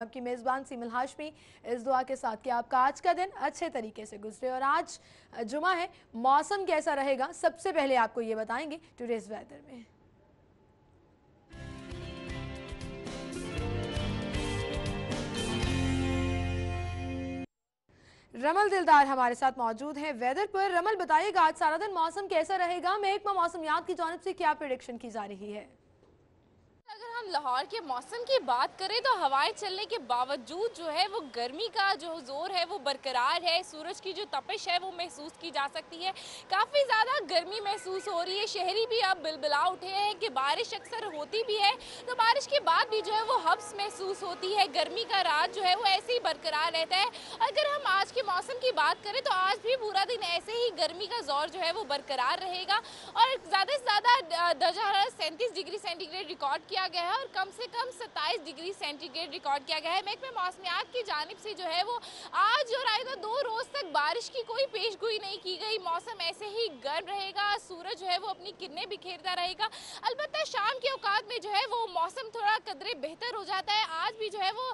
आपकी मेज़बान सीमल हाशमी इस दुआ के साथ कि आपका आज का दिन अच्छे तरीके से गुजरे। और आज जुमा है, मौसम कैसा रहेगा सबसे पहले आपको ये बताएंगे टुडेज वेदर में। रमल दिलदार हमारे साथ मौजूद हैं वेदर पर। रमल, बताइएगा आज सारा दिन मौसम कैसा रहेगा? महकमा मौसमियात की जानिब से क्या प्रेडिक्शन की जा रही है? अगर हम लाहौर के मौसम की बात करें तो हवाएं चलने के बावजूद जो है वो गर्मी का जो जोर है वो बरकरार है। सूरज की जो तपिश है वो महसूस की जा सकती है। काफ़ी ज़्यादा गर्मी महसूस हो रही है। शहरी भी अब बिलबिला उठे हैं कि बारिश अक्सर होती भी है तो बारिश के बाद भी जो है वो हब्स महसूस होती है। गर्मी का राज जो है वो ऐसे ही बरकरार रहता है। अगर हम आज के मौसम की बात करें तो आज भी पूरा दिन ऐसे ही गर्मी का जोर जो है वो बरकरार रहेगा और ज़्यादा से ज़्यादा दर्जा हरारत 37 डिग्री सेंटीग्रेड रिकॉर्ड किया गया है और कम से कम 27 डिग्री सेंटीग्रेड रिकॉर्ड किया गया है। महकमे मौसमियात की जानिब से जो है वो आज और आइंदा 2 रोज तक बारिश की कोई पेशगोई नहीं की गई। मौसम ऐसे ही गर्म रहेगा, सूरज जो है वो अपनी किरणें बिखेरता रहेगा। अलबत्ता शाम के औकात में जो है वो मौसम थोड़ा कदरे बेहतर हो जाता है। आज भी जो है वो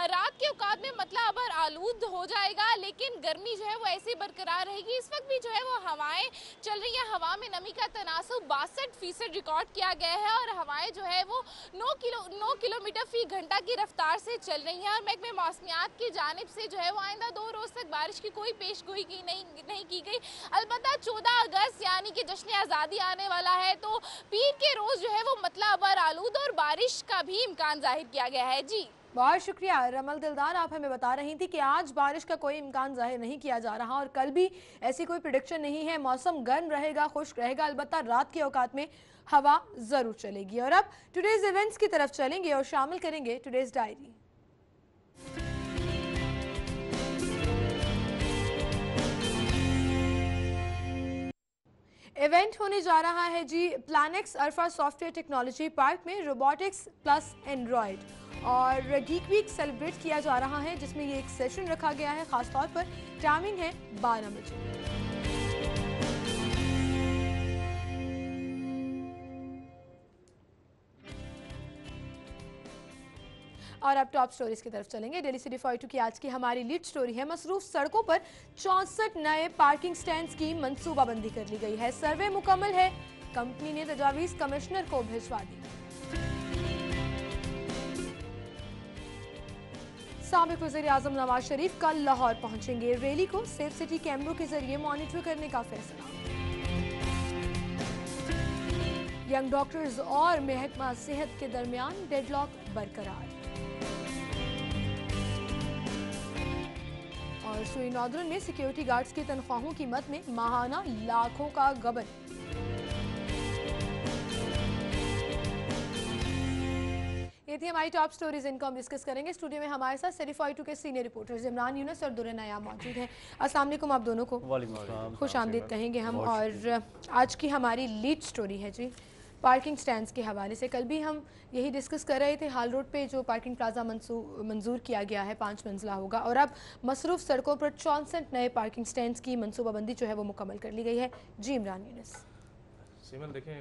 रात के औकात में मतलब अबर आलूद हो जाएगा, लेकिन गर्मी जो है वो ऐसे बरकरार रहेगी। इस वक्त भी जो है वो हवाएं चल रही है। हवा में नमी का तनासुब 62% रिकॉर्ड किया गया है और हवाएं जो है वो 9 किलोमीटर फी घंटा की रफ्तार से चल रही हैं। और महकमे मौसमियात की जानिब से जो है वो आइंदा 2 रोज तक बारिश की कोई पेशगोई की नहीं की गई। अलबत्ता 14 अगस्त यानी कि जश्न आज़ादी आने वाला है तो पीर के रोज जो है वो मतलब अबर आलूद और बारिश का भी इम्कान जाहिर किया गया है। जी बहुत शुक्रिया रमल दिलदार, आप हमें बता रही थी कि आज बारिश का कोई इम्कान जाहिर नहीं किया जा रहा और कल भी ऐसी कोई प्रिडिक्शन नहीं है। मौसम गर्म रहेगा, खुश्क रहेगा, अलबत्ता रात के औकात में हवा जरूर चलेगी। और अब टुडेज इवेंट्स की तरफ चलेंगे और शामिल करेंगे टुडेज डायरी। इवेंट होने जा रहा है जी प्लानेक्स अरफा सॉफ्टवेयर टेक्नोलॉजी पार्क में रोबोटिक्स प्लस एंड्रॉयड और गीक वीक सेलिब्रेट किया जा रहा है, जिसमें ये एक सेशन रखा गया है। खासतौर पर टाइमिंग है 12 बजे। और अब टॉप स्टोरीज की तरफ चलेंगे। डेली सिटी 42 की आज की हमारी लीड स्टोरी है, मसरूफ सड़कों पर 64 नए पार्किंग स्टैंड्स की मंसूबाबंदी कर ली गई है। सर्वे मुकम्मल है, कंपनी ने तजावीज कमिश्नर को भिजवा दी। साबिक वज़ीर आज़म नवाज शरीफ कल लाहौर पहुंचेंगे। रैली को सेफ सिटी कैमरों के जरिए मॉनिटर करने का फैसला। यंग डॉक्टर्स और महकमा सेहत के दरमियान डेडलॉक बरकरार। और सुई नॉर्दर्न में सिक्योरिटी गार्ड्स की तनख्वाहों की मद में माहाना लाखों का गबन। ये थी हमारी टॉप स्टोरीज, इनको हम डिस्कस करेंगे। स्टूडियो में हमारे साथ सिटी 42 के सीनियर रिपोर्टर्स इमरान यूनुस और दुर्र नयाब मौजूद हैं। अस्सलाम वालेकुम आप दोनों को, खुश आमदीद कहेंगे हम। और आज की हमारी लीड स्टोरी है जी पार्किंग स्टैंड्स के हवाले से। कल भी हम यही डिस्कस कर रहे थे। हाल रोड पे जो पार्किंग प्लाजा मंजूर किया गया है 5 मंजिला होगा और अब मसरूफ सड़कों पर 64 नए पार्किंग स्टैंड्स की मनसूबाबंदी जो है वो मुकम्मल कर ली गई है। जी इमरान यूनुस। सीमल देखें,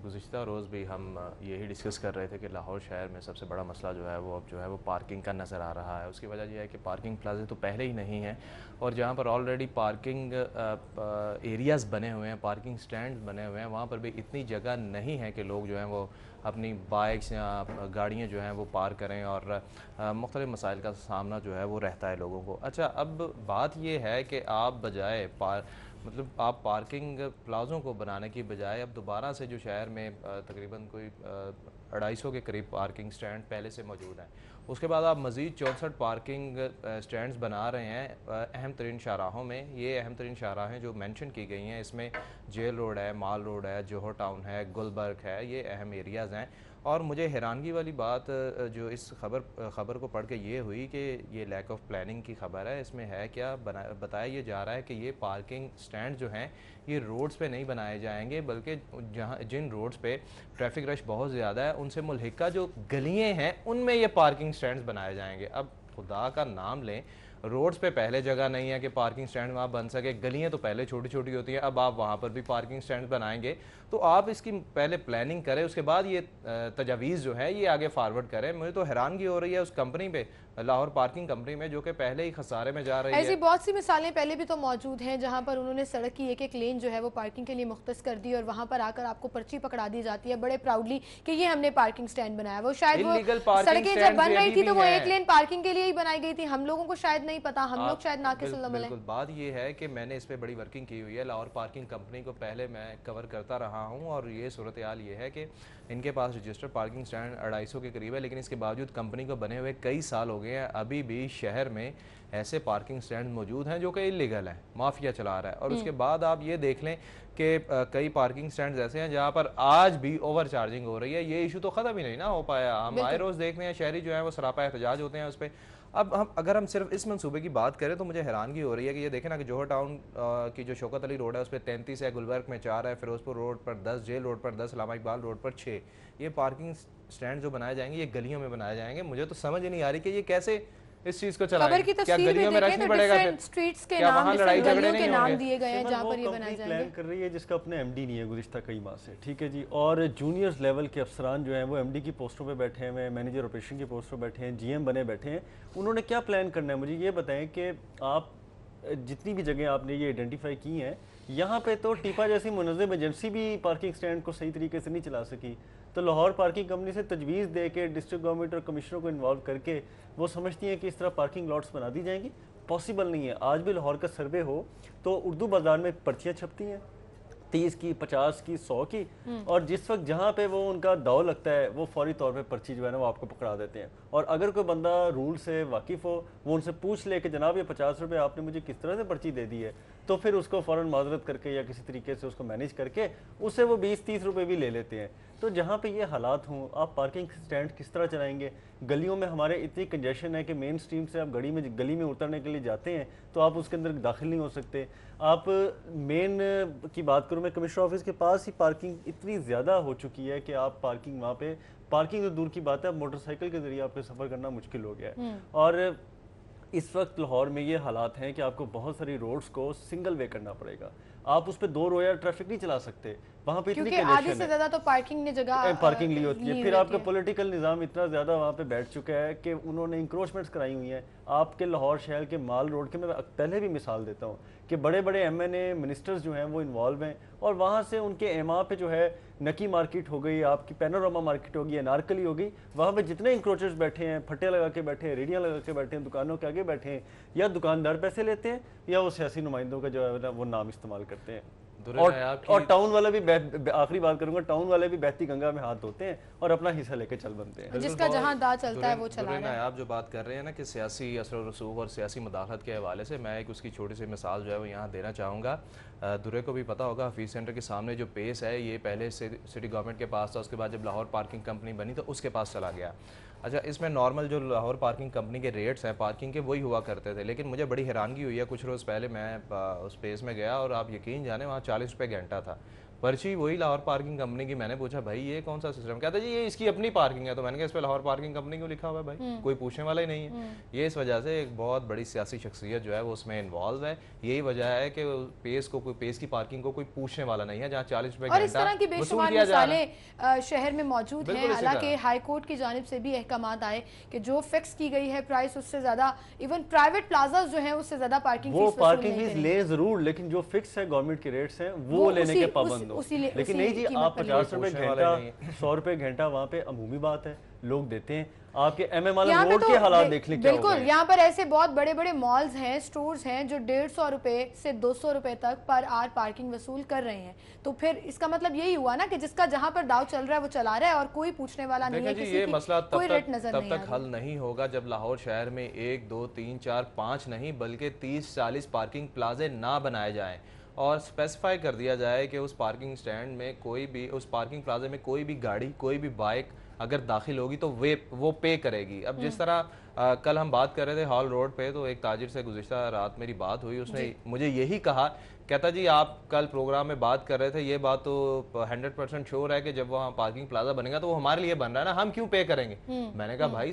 गुज़िश्ता रोज़ भी हम यही डिस्कस कर रहे थे कि लाहौर शहर में सबसे बड़ा मसला जो है वो अब जो है वो पार्किंग का नज़र आ रहा है। उसकी वजह यह है कि पार्किंग प्लाजे तो पहले ही नहीं हैं और जहाँ पर ऑलरेडी पार्किंग एरियाज़ बने हुए हैं, पार्किंग स्टैंड बने हुए हैं, वहाँ पर भी इतनी जगह नहीं है कि लोग जो हैं वो अपनी बाइक्स या गाड़ियाँ जो हैं वो पार करें और मुख्तलिफ मसाइल का सामना जो है वो रहता है लोगों को। अच्छा, अब बात ये है कि आप बजाय आप पार्किंग प्लाज़ों को बनाने की बजाय अब दोबारा से जो शहर में तकरीबन कोई 250 के करीब पार्किंग स्टैंड पहले से मौजूद हैं, उसके बाद आप मज़ीद 64 पार्किंग स्टैंड्स बना रहे हैं अहम तरीन शाहराहों में। ये अहम तरीन शाहराहें जो मेंशन की गई हैं, इसमें जेल रोड है, माल रोड है, जोहर टाउन है, गुलबर्ग है, ये अहम एरियाज़ हैं। और मुझे हैरानगी वाली बात जो इस खबर को पढ़ के ये हुई कि ये लैक ऑफ प्लानिंग की खबर है। इसमें है क्या, बताया ये जा रहा है कि ये पार्किंग स्टैंड जो हैं ये रोड्स पे नहीं बनाए जाएंगे, बल्कि जिन रोड्स पे ट्रैफिक रश बहुत ज़्यादा है उनसे मुल्हिका जो गलियाँ हैं उनमें ये पार्किंग स्टैंड्स बनाए जाएंगे। अब खुदा का नाम लें, रोड्स पे पहले जगह नहीं है कि पार्किंग स्टैंड वहाँ बन सके, गलियाँ तो पहले छोटी छोटी होती हैं, अब आप वहाँ पर भी पार्किंग स्टैंड बनाएंगे तो आप इसकी पहले प्लानिंग करें, उसके बाद ये तजावीज़ जो है ये आगे फारवर्ड करें। मुझे तो हैरानगी हो रही है उस कंपनी पे, लाहौर पार्किंग कंपनी में, जो कि पहले ही खसारे में जा रही है। ऐसी बहुत सी मिसालें पहले भी तो मौजूद हैं जहां पर उन्होंने सड़क की एक एक लेन जो है वो पार्किंग के लिए मुख्तस कर दी और वहां पर आकर आपको पर्ची पकड़ा दी जाती है बड़े प्राउडली कि ये हमने पार्किंग स्टैंड बनाया। वो शायद वो सड़कें जब बन रही थी तो वो एक लेन पार्किंग के लिए ही बनाई गई थी, हम लोगों को शायद नहीं पता, हम लोग शायद नाकिस अमल हैं। बात ये है कि मैंने इस पर बड़ी वर्किंग की हुई है, लाहौर पार्किंग कंपनी को पहले मैं कवर करता रहा हूँ और ये सूरत हाल ये है कि इनके पास रजिस्टर्ड पार्किंग स्टैंड 250 के करीब है, लेकिन इसके बावजूद कंपनी को बने हुए कई साल हो गए हैं, अभी भी शहर में ऐसे पार्किंग स्टैंड मौजूद हैं जो कि इलीगल है, माफिया चला रहा है। और उसके बाद आप ये देख लें कि कई पार्किंग स्टैंड ऐसे हैं जहाँ पर आज भी ओवर चार्जिंग हो रही है। ये इशू तो ख़त्म ही नहीं ना हो पाया, हम आए रोज़ देख रहे हैं शहरी जो है वो सरापा एहतजाज होते हैं उस पर। अब अगर हम सिर्फ इस मंसूबे की बात करें तो मुझे हैरानगी हो रही है कि ये देखें ना कि जोहर टाउन की जो शौकत अली रोड है उस पर 33 है, गुलबर्ग में 4 है, फिरोजपुर रोड पर 10, जेल रोड पर 10, इलामा इकबाल रोड पर 6। ये पार्किंग स्टैंड जो बनाए जाएंगे ये गलियों में बनाए जाएंगे। मुझे तो समझ ही नहीं आ रही कि ये कैसे इस चीज को चलाएंगे। क्या गलियों में रश नहीं बढ़ेगा? स्ट्रीट्स के नाम, लड़ाई झगड़े के नाम दिए गए हैं जहां पर ये बनाए जाएंगे। प्लान कर रही है जिसका अपने एमडी नहीं है गुज़िश्ता कई माह से, ठीक है जी। और जूनियर्स लेवल के अफसरान जो हैं वो एमडी की पोस्टों पे बैठे हैं, मैनेजर ऑपरेशन की पोस्टों पे बैठे हैं, जीएम बने बैठे हैं। उन्होंने क्या प्लान करना है मुझे ये बताएं कि आप जितनी भी जगह आपने ये आइडेंटिफाई की हैं यहाँ पे तो टीपा जैसी मुनज़्ज़म एजेंसी भी पार्किंग स्टैंड को सही तरीके से नहीं चला सकी, तो लाहौर पार्किंग कंपनी से तजवीज़ दे के डिस्ट्रिक्ट गवर्नमेंट और कमिश्नरों को इन्वॉल्व करके वो समझती हैं कि इस तरह पार्किंग लॉट्स बना दी जाएंगी। पॉसिबल नहीं है। आज भी लाहौर का सर्वे हो तो उर्दू बाज़ार में पर्चियाँ छपती हैं 30 की, 50 की, 100 की, और जिस वक्त जहाँ पे वो उनका दाव लगता है वो फौरी तौर पे पर्ची जो है ना वो आपको पकड़ा देते हैं। और अगर कोई बंदा रूल से वाकिफ़ हो वो उनसे पूछ ले कि जनाब ये 50 रुपये आपने मुझे किस तरह से पर्ची दे दी है, तो फिर उसको फ़ौरन माजरत करके या किसी तरीके से उसको मैनेज करके उससे वो 20-30 रुपये भी ले लेते हैं। तो जहाँ पे ये हालात हों आप पार्किंग स्टैंड किस तरह चलाएंगे? गलियों में हमारे इतनी कंजेशन है कि मेन स्ट्रीम से आप गली में उतरने के लिए जाते हैं तो आप उसके अंदर दाखिल नहीं हो सकते। आप मेन की बात करूँ मैं, कमिश्नर ऑफिस के पास ही पार्किंग इतनी ज़्यादा हो चुकी है कि आप पार्किंग वहाँ पे पार्किंग तो दूर की बात है, मोटरसाइकिल के ज़रिए आपको सफ़र करना मुश्किल हो गया है। और इस वक्त लाहौर में ये हालात हैं कि आपको बहुत सारी रोड्स को सिंगल वे करना पड़ेगा, आप उस पर 2 रोया ट्रैफिक नहीं चला सकते, वहाँ पे इतनी आधी से ज़्यादा तो पार्किंग ने जगह पार्किंग ली होती है। फिर आपका पॉलिटिकल निज़ाम इतना ज़्यादा वहाँ पे बैठ चुका है कि उन्होंने इंक्रोचमेंट्स कराई हुई हैं। आपके लाहौर शहर के माल रोड के मैं पहले भी मिसाल देता हूँ कि बड़े बड़े MNA मिनिस्टर्स जो हैं वो इन्वॉल्व हैं और वहाँ से उनके एमा पे जो है नकी मार्केट हो गई, आपकी पैनोरामा मार्केट होगी, अनारकली होगी, वहाँ पे जितने इंक्रोचर्स बैठे हैं, फट्टे लगा के बैठे हैं, रेडियाँ लगा के बैठे हैं, दुकानों के आगे बैठे हैं, या दुकानदार पैसे लेते हैं या वो सियासी नुमाइंदों का जो है ना वो नाम इस्तेमाल करते हैं। और टाउन वाला भी, आखिरी बात करूंगा, टाउन वाले भी बहती गंगा में हाथ धोते हैं और अपना हिस्सा लेके चल बनते हैं। जिसका जहां दा चलता है वो चला रहा है। आप जो बात कर रहे हैं ना कि सियासी असर और रसूख और सियासी मुदाखलत के हवाले से, मैं एक उसकी छोटी सी मिसाल जो है वो यहाँ देना चाहूँगा। दुरे को भी पता होगा हफीज़ सेंटर के सामने जो पेस है ये पहले से सिटी गवर्नमेंट के पास था, उसके बाद जब लाहौर पार्किंग कंपनी बनी तो उसके पास चला गया। अच्छा, इसमें नॉर्मल जो लाहौर पार्किंग कंपनी के रेट्स हैं पार्किंग के वही हुआ करते थे, लेकिन मुझे बड़ी हैरानगी हुई है, कुछ रोज़ पहले मैं उस पेस में गया और आप यकीन जाने वहाँ 40 रुपये घंटा था, पर्ची वही लाहौर पार्किंग कंपनी की। मैंने पूछा भाई ये कौन सा सिस्टम? कहता जी ये इसकी अपनी पार्किंग है। तो मैंने कहा इस पर लाहौर पार्किंग कंपनी क्यों लिखा हुआ है भाई? कोई पूछने वाला ही नहीं है। ये इस वजह से एक बहुत बड़ी सियासी शख्सियत जो है वो उसमें इन्वॉल्व है। यही वजह है कि पेस की पार्किंग को कोई पूछने वाला नहीं है, जहाँ 40 रुपये और इस तरह की बेशुमार मिसालें शहर में मौजूद हैं। हालांकि हाई कोर्ट की जानिब से भी अहकामात आए कि जो फिक्स की गई है प्राइस उससे ज्यादा, इवन प्राइवेट प्लाजा जो है उससे ज्यादा पार्किंग फीस ले जरूर, लेकिन जो फिक्स है गवर्नमेंट के रेट्स हैं वो लेने के पाबंद हो। लेकिन नहीं जी, आप 50 रुपए घंटा 100 रुपए घंटा वहाँ पे अमूमी बात है, लोग देते हैं। आपके MM वाले रोड के हालात देख लें क्या बिल्कुल, यहाँ पर ऐसे बहुत बड़े बड़े मॉल्स हैं, स्टोर्स हैं जो 150 रुपए से 200 रुपए तक पर आवर पार्किंग वसूल कर रहे हैं। तो फिर इसका मतलब यही हुआ ना कि जिसका जहाँ पर दाव चल रहा है वो चला रहा है और कोई पूछने वाला नहीं है। ये मसला तब तक हल नहीं होगा जब लाहौर शहर में 1, 2, 3, 4, 5 नहीं बल्कि 30-40 पार्किंग प्लाजे ना बनाए जाएं और स्पेसिफाई कर दिया जाए कि उस पार्किंग स्टैंड में कोई भी, उस पार्किंग प्लाजे में कोई भी गाड़ी, कोई भी बाइक अगर दाखिल होगी तो वो पे करेगी। अब जिस तरह कल हम बात कर रहे थे हॉल रोड पे, तो एक ताजिर से गुज़िश्ता रात मेरी बात हुई, उसने मुझे यही कहा, कहता जी आप कल प्रोग्राम में बात कर रहे थे, ये बात तो 100% श्योर है कि जब वहाँ पार्किंग प्लाजा बनेगा तो वो हमारे लिए बन रहा है ना, हम क्यों पे करेंगे? मैंने कहा भाई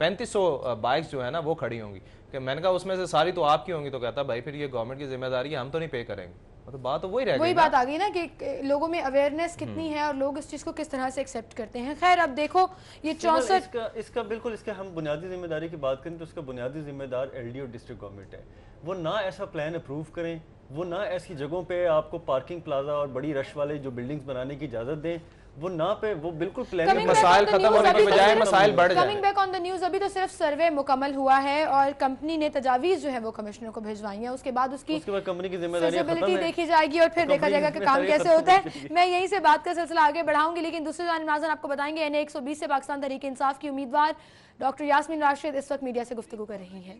3500 बाइक्स जो है ना वो खड़ी होंगी। कि मैंने कहा उसमें से सारी तो आपकी होंगी, तो कहता भाई फिर ये गवर्नमेंट की जिम्मेदारी है, हम तो नहीं पे करेंगे। मतलब बात तो वही रह गई वही ना। बात आ गई ना कि लोगों में अवेयरनेस कितनी है और लोग इस चीज़ को किस तरह से एक्सेप्ट करते हैं। खैर अब देखो ये 64 इसका बिल्कुल, इसके हम बुनियादी जिम्मेदारी की बात करें तो उसका बुनियादी जिम्मेदार एलडी और डिस्ट्रिक्ट गवर्नमेंट है। वो ना ऐसा प्लान अप्रूव करें, वो ना ऐसी जगहों पे आपको पार्किंग प्लाजा और बड़ी रश वाले जो बिल्डिंग्स बनाने की इजाज़त दें, वो ना पे वो बिल्कुल प्लानिंग मसाइल खत्म होने के बजाय मसाइल बढ़ जाए। Coming back on the news, अभी तो सिर्फ सर्वे मुकम्मल हुआ है और कंपनी ने तजावीज़ जो है वो कमिश्नर को भिजवाई है। उसके बाद उसकी कंपनी की जिम्मेदारी फिजिबिलिटी देखी जाएगी और फिर देखा जाएगा कि काम कैसे होता है। मैं यहीं से बात का सिलसिला आगे बढ़ाऊंगी, लेकिन दूसरी जानिब नाज़रीन आपको बताएंगे NA 120 से पाकिस्तान तहरीक इंसाफ की उम्मीदवार डॉक्टर यास्मीन राशिद इस वक्त मीडिया से गुफ्तगू कर रही हैं।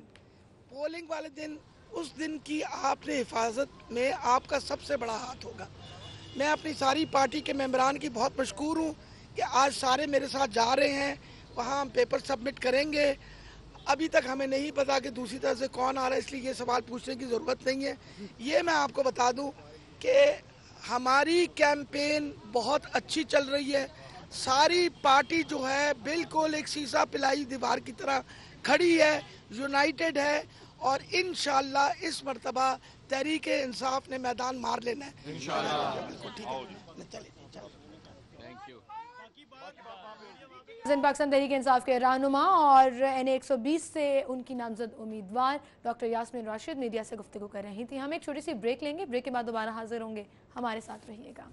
पोलिंग वाले दिन, उस दिन की आपने हिफाजत में आपका सबसे बड़ा हाथ होगा। मैं अपनी सारी पार्टी के मेंबरान की बहुत मशकूर हूँ कि आज सारे मेरे साथ जा रहे हैं, वहाँ हम पेपर सबमिट करेंगे। अभी तक हमें नहीं पता कि दूसरी तरफ से कौन आ रहा है, इसलिए ये सवाल पूछने की ज़रूरत नहीं है। ये मैं आपको बता दूं कि हमारी कैंपेन बहुत अच्छी चल रही है। सारी पार्टी जो है बिल्कुल एक शीशा पिलाई दीवार की तरह खड़ी है, यूनाइटेड है और इंशाल्लाह इस मर्तबा तहरीक इंसाफ ने मैदान मार लेना है इंशाल्लाह। बिल्कुल ठीक है, चलिए। पाकिस्तान तहरीक इंसाफ के रहनुमा और NA 120 से उनकी नामजद उम्मीदवार डॉक्टर यास्मीन राशिद मीडिया से गुफ्तगू कर रही थी। हम एक छोटी सी ब्रेक लेंगे, ब्रेक के बाद दोबारा हाजिर होंगे, हमारे साथ रहिएगा।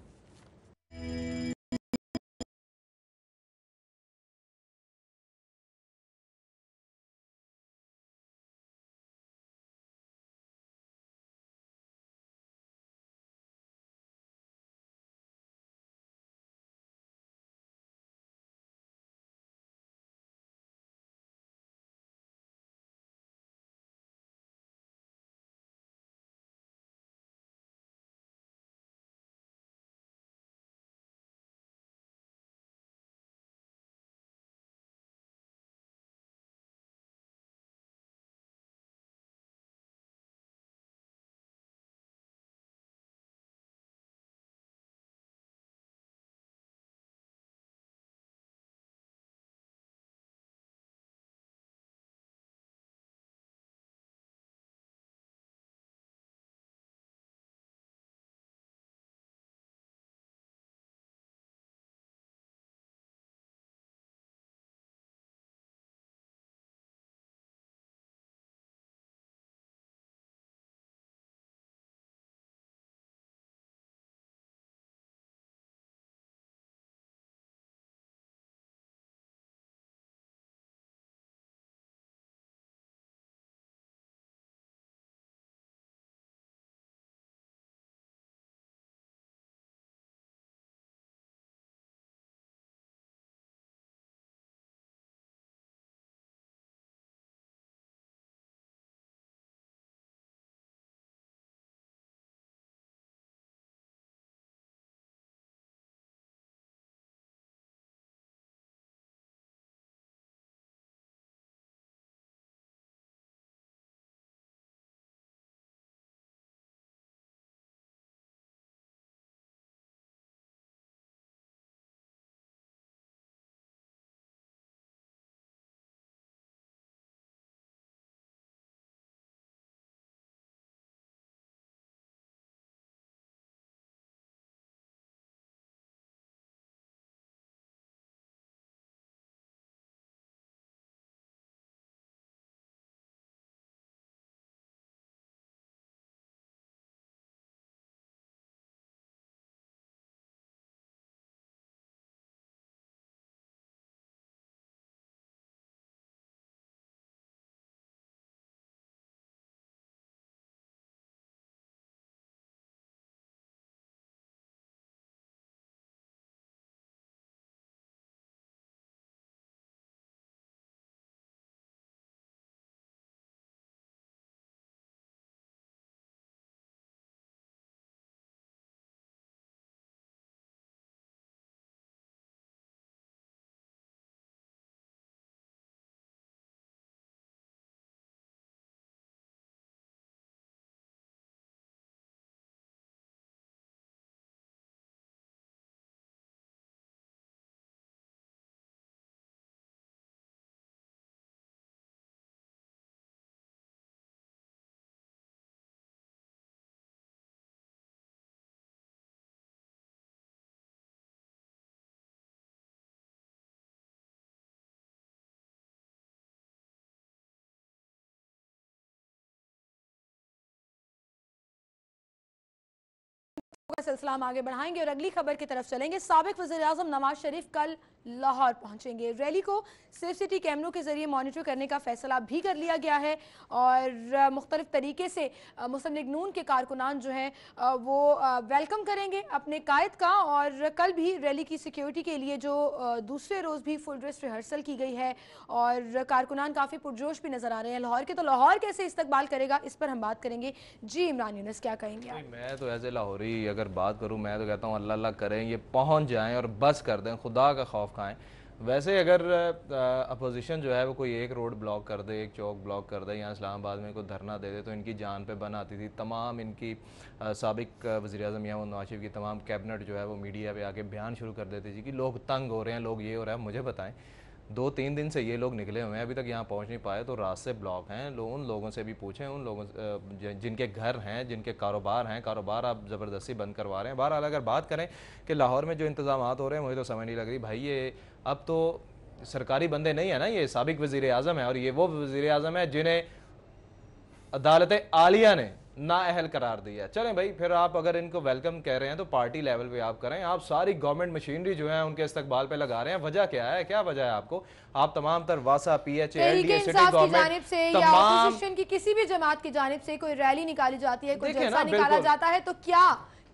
का सिलसिला हम आगे बढ़ाएंगे और अगली खबर की तरफ चलेंगे। साबिक वज़ीर-ए-आज़म नवाज शरीफ कल लाहौर पहुंचेंगे। रैली को सेफ सिटी कैमरों के जरिए मॉनिटर करने का फैसला भी कर लिया गया है और मुख्तलिफ तरीके से मुस्लिम लीग नून के कारकुनान जो हैं वो वेलकम करेंगे अपने कायद का। और कल भी रैली की सिक्योरिटी के लिए जो दूसरे रोज़ भी फुल ड्रेस रिहर्सल की गई है और कारकुनान काफ़ी पुरजोश भी नज़र आ रहे हैं लाहौर के। तो लाहौर कैसे इस्तकबाल करेगा, इस पर हम बात करेंगे। जी इमरान यूनुस, क्या कहेंगे आप? मैं तो एज ए लाहौरी अगर बात करूं, मैं तो कहता हूं अल्लाह अल्लाह करें, ये पहुंच जाएं और बस कर दें, खुदा का खौफ खाएं। वैसे अगर अपोजिशन जो है वो कोई एक रोड ब्लॉक कर दे, एक चौक ब्लॉक कर दे, यहाँ इस्लामाबाद में कोई धरना दे दे, तो इनकी जान पे बन आती थी। तमाम इनकी साबिक वज़ीर-ए-आज़म या नवाज शरीफ की तमाम कैबिनेट जो है वो मीडिया पे आके बयान शुरू कर देती थी कि लोग तंग हो रहे हैं, लोग ये हो रहा है। मुझे बताएं, 2-3 दिन से ये लोग निकले हुए हैं, अभी तक यहाँ पहुँच नहीं पाए, तो रास्ते ब्लॉक हैं। उन लोगों से भी पूछें, उन लोगों जिनके घर हैं, जिनके कारोबार हैं, कारोबार आप ज़बरदस्ती बंद करवा रहे हैं। बहरहाल अगर बात करें कि लाहौर में जो इंतजाम हो रहे हैं, मुझे तो समझ नहीं लग रही भाई, ये अब तो सरकारी बंदे नहीं है ना, ये साबिक वज़ीर-ए-आज़म है और ये वो वज़ीर-ए-आज़म है जिन्हें अदालत आलिया ने नाअहल करार दिया। चलें भाई, फिर आप अगर इनको वेलकम कह रहे हैं तो पार्टी लेवल पे आप करें। आप सारी गवर्नमेंट मशीनरी जो है उनके इस्तकबाल पे लगा रहे हैं। वजह क्या है, क्या वजह है आपको? आप तमाम तर वासा, PH, LDA, सिटी गवर्नमेंट से या ऑपोजिशन की किसी भी जमात की जानिब से कोई रैली निकाली जाती है, कोई जलसा निकाला जाता है, तो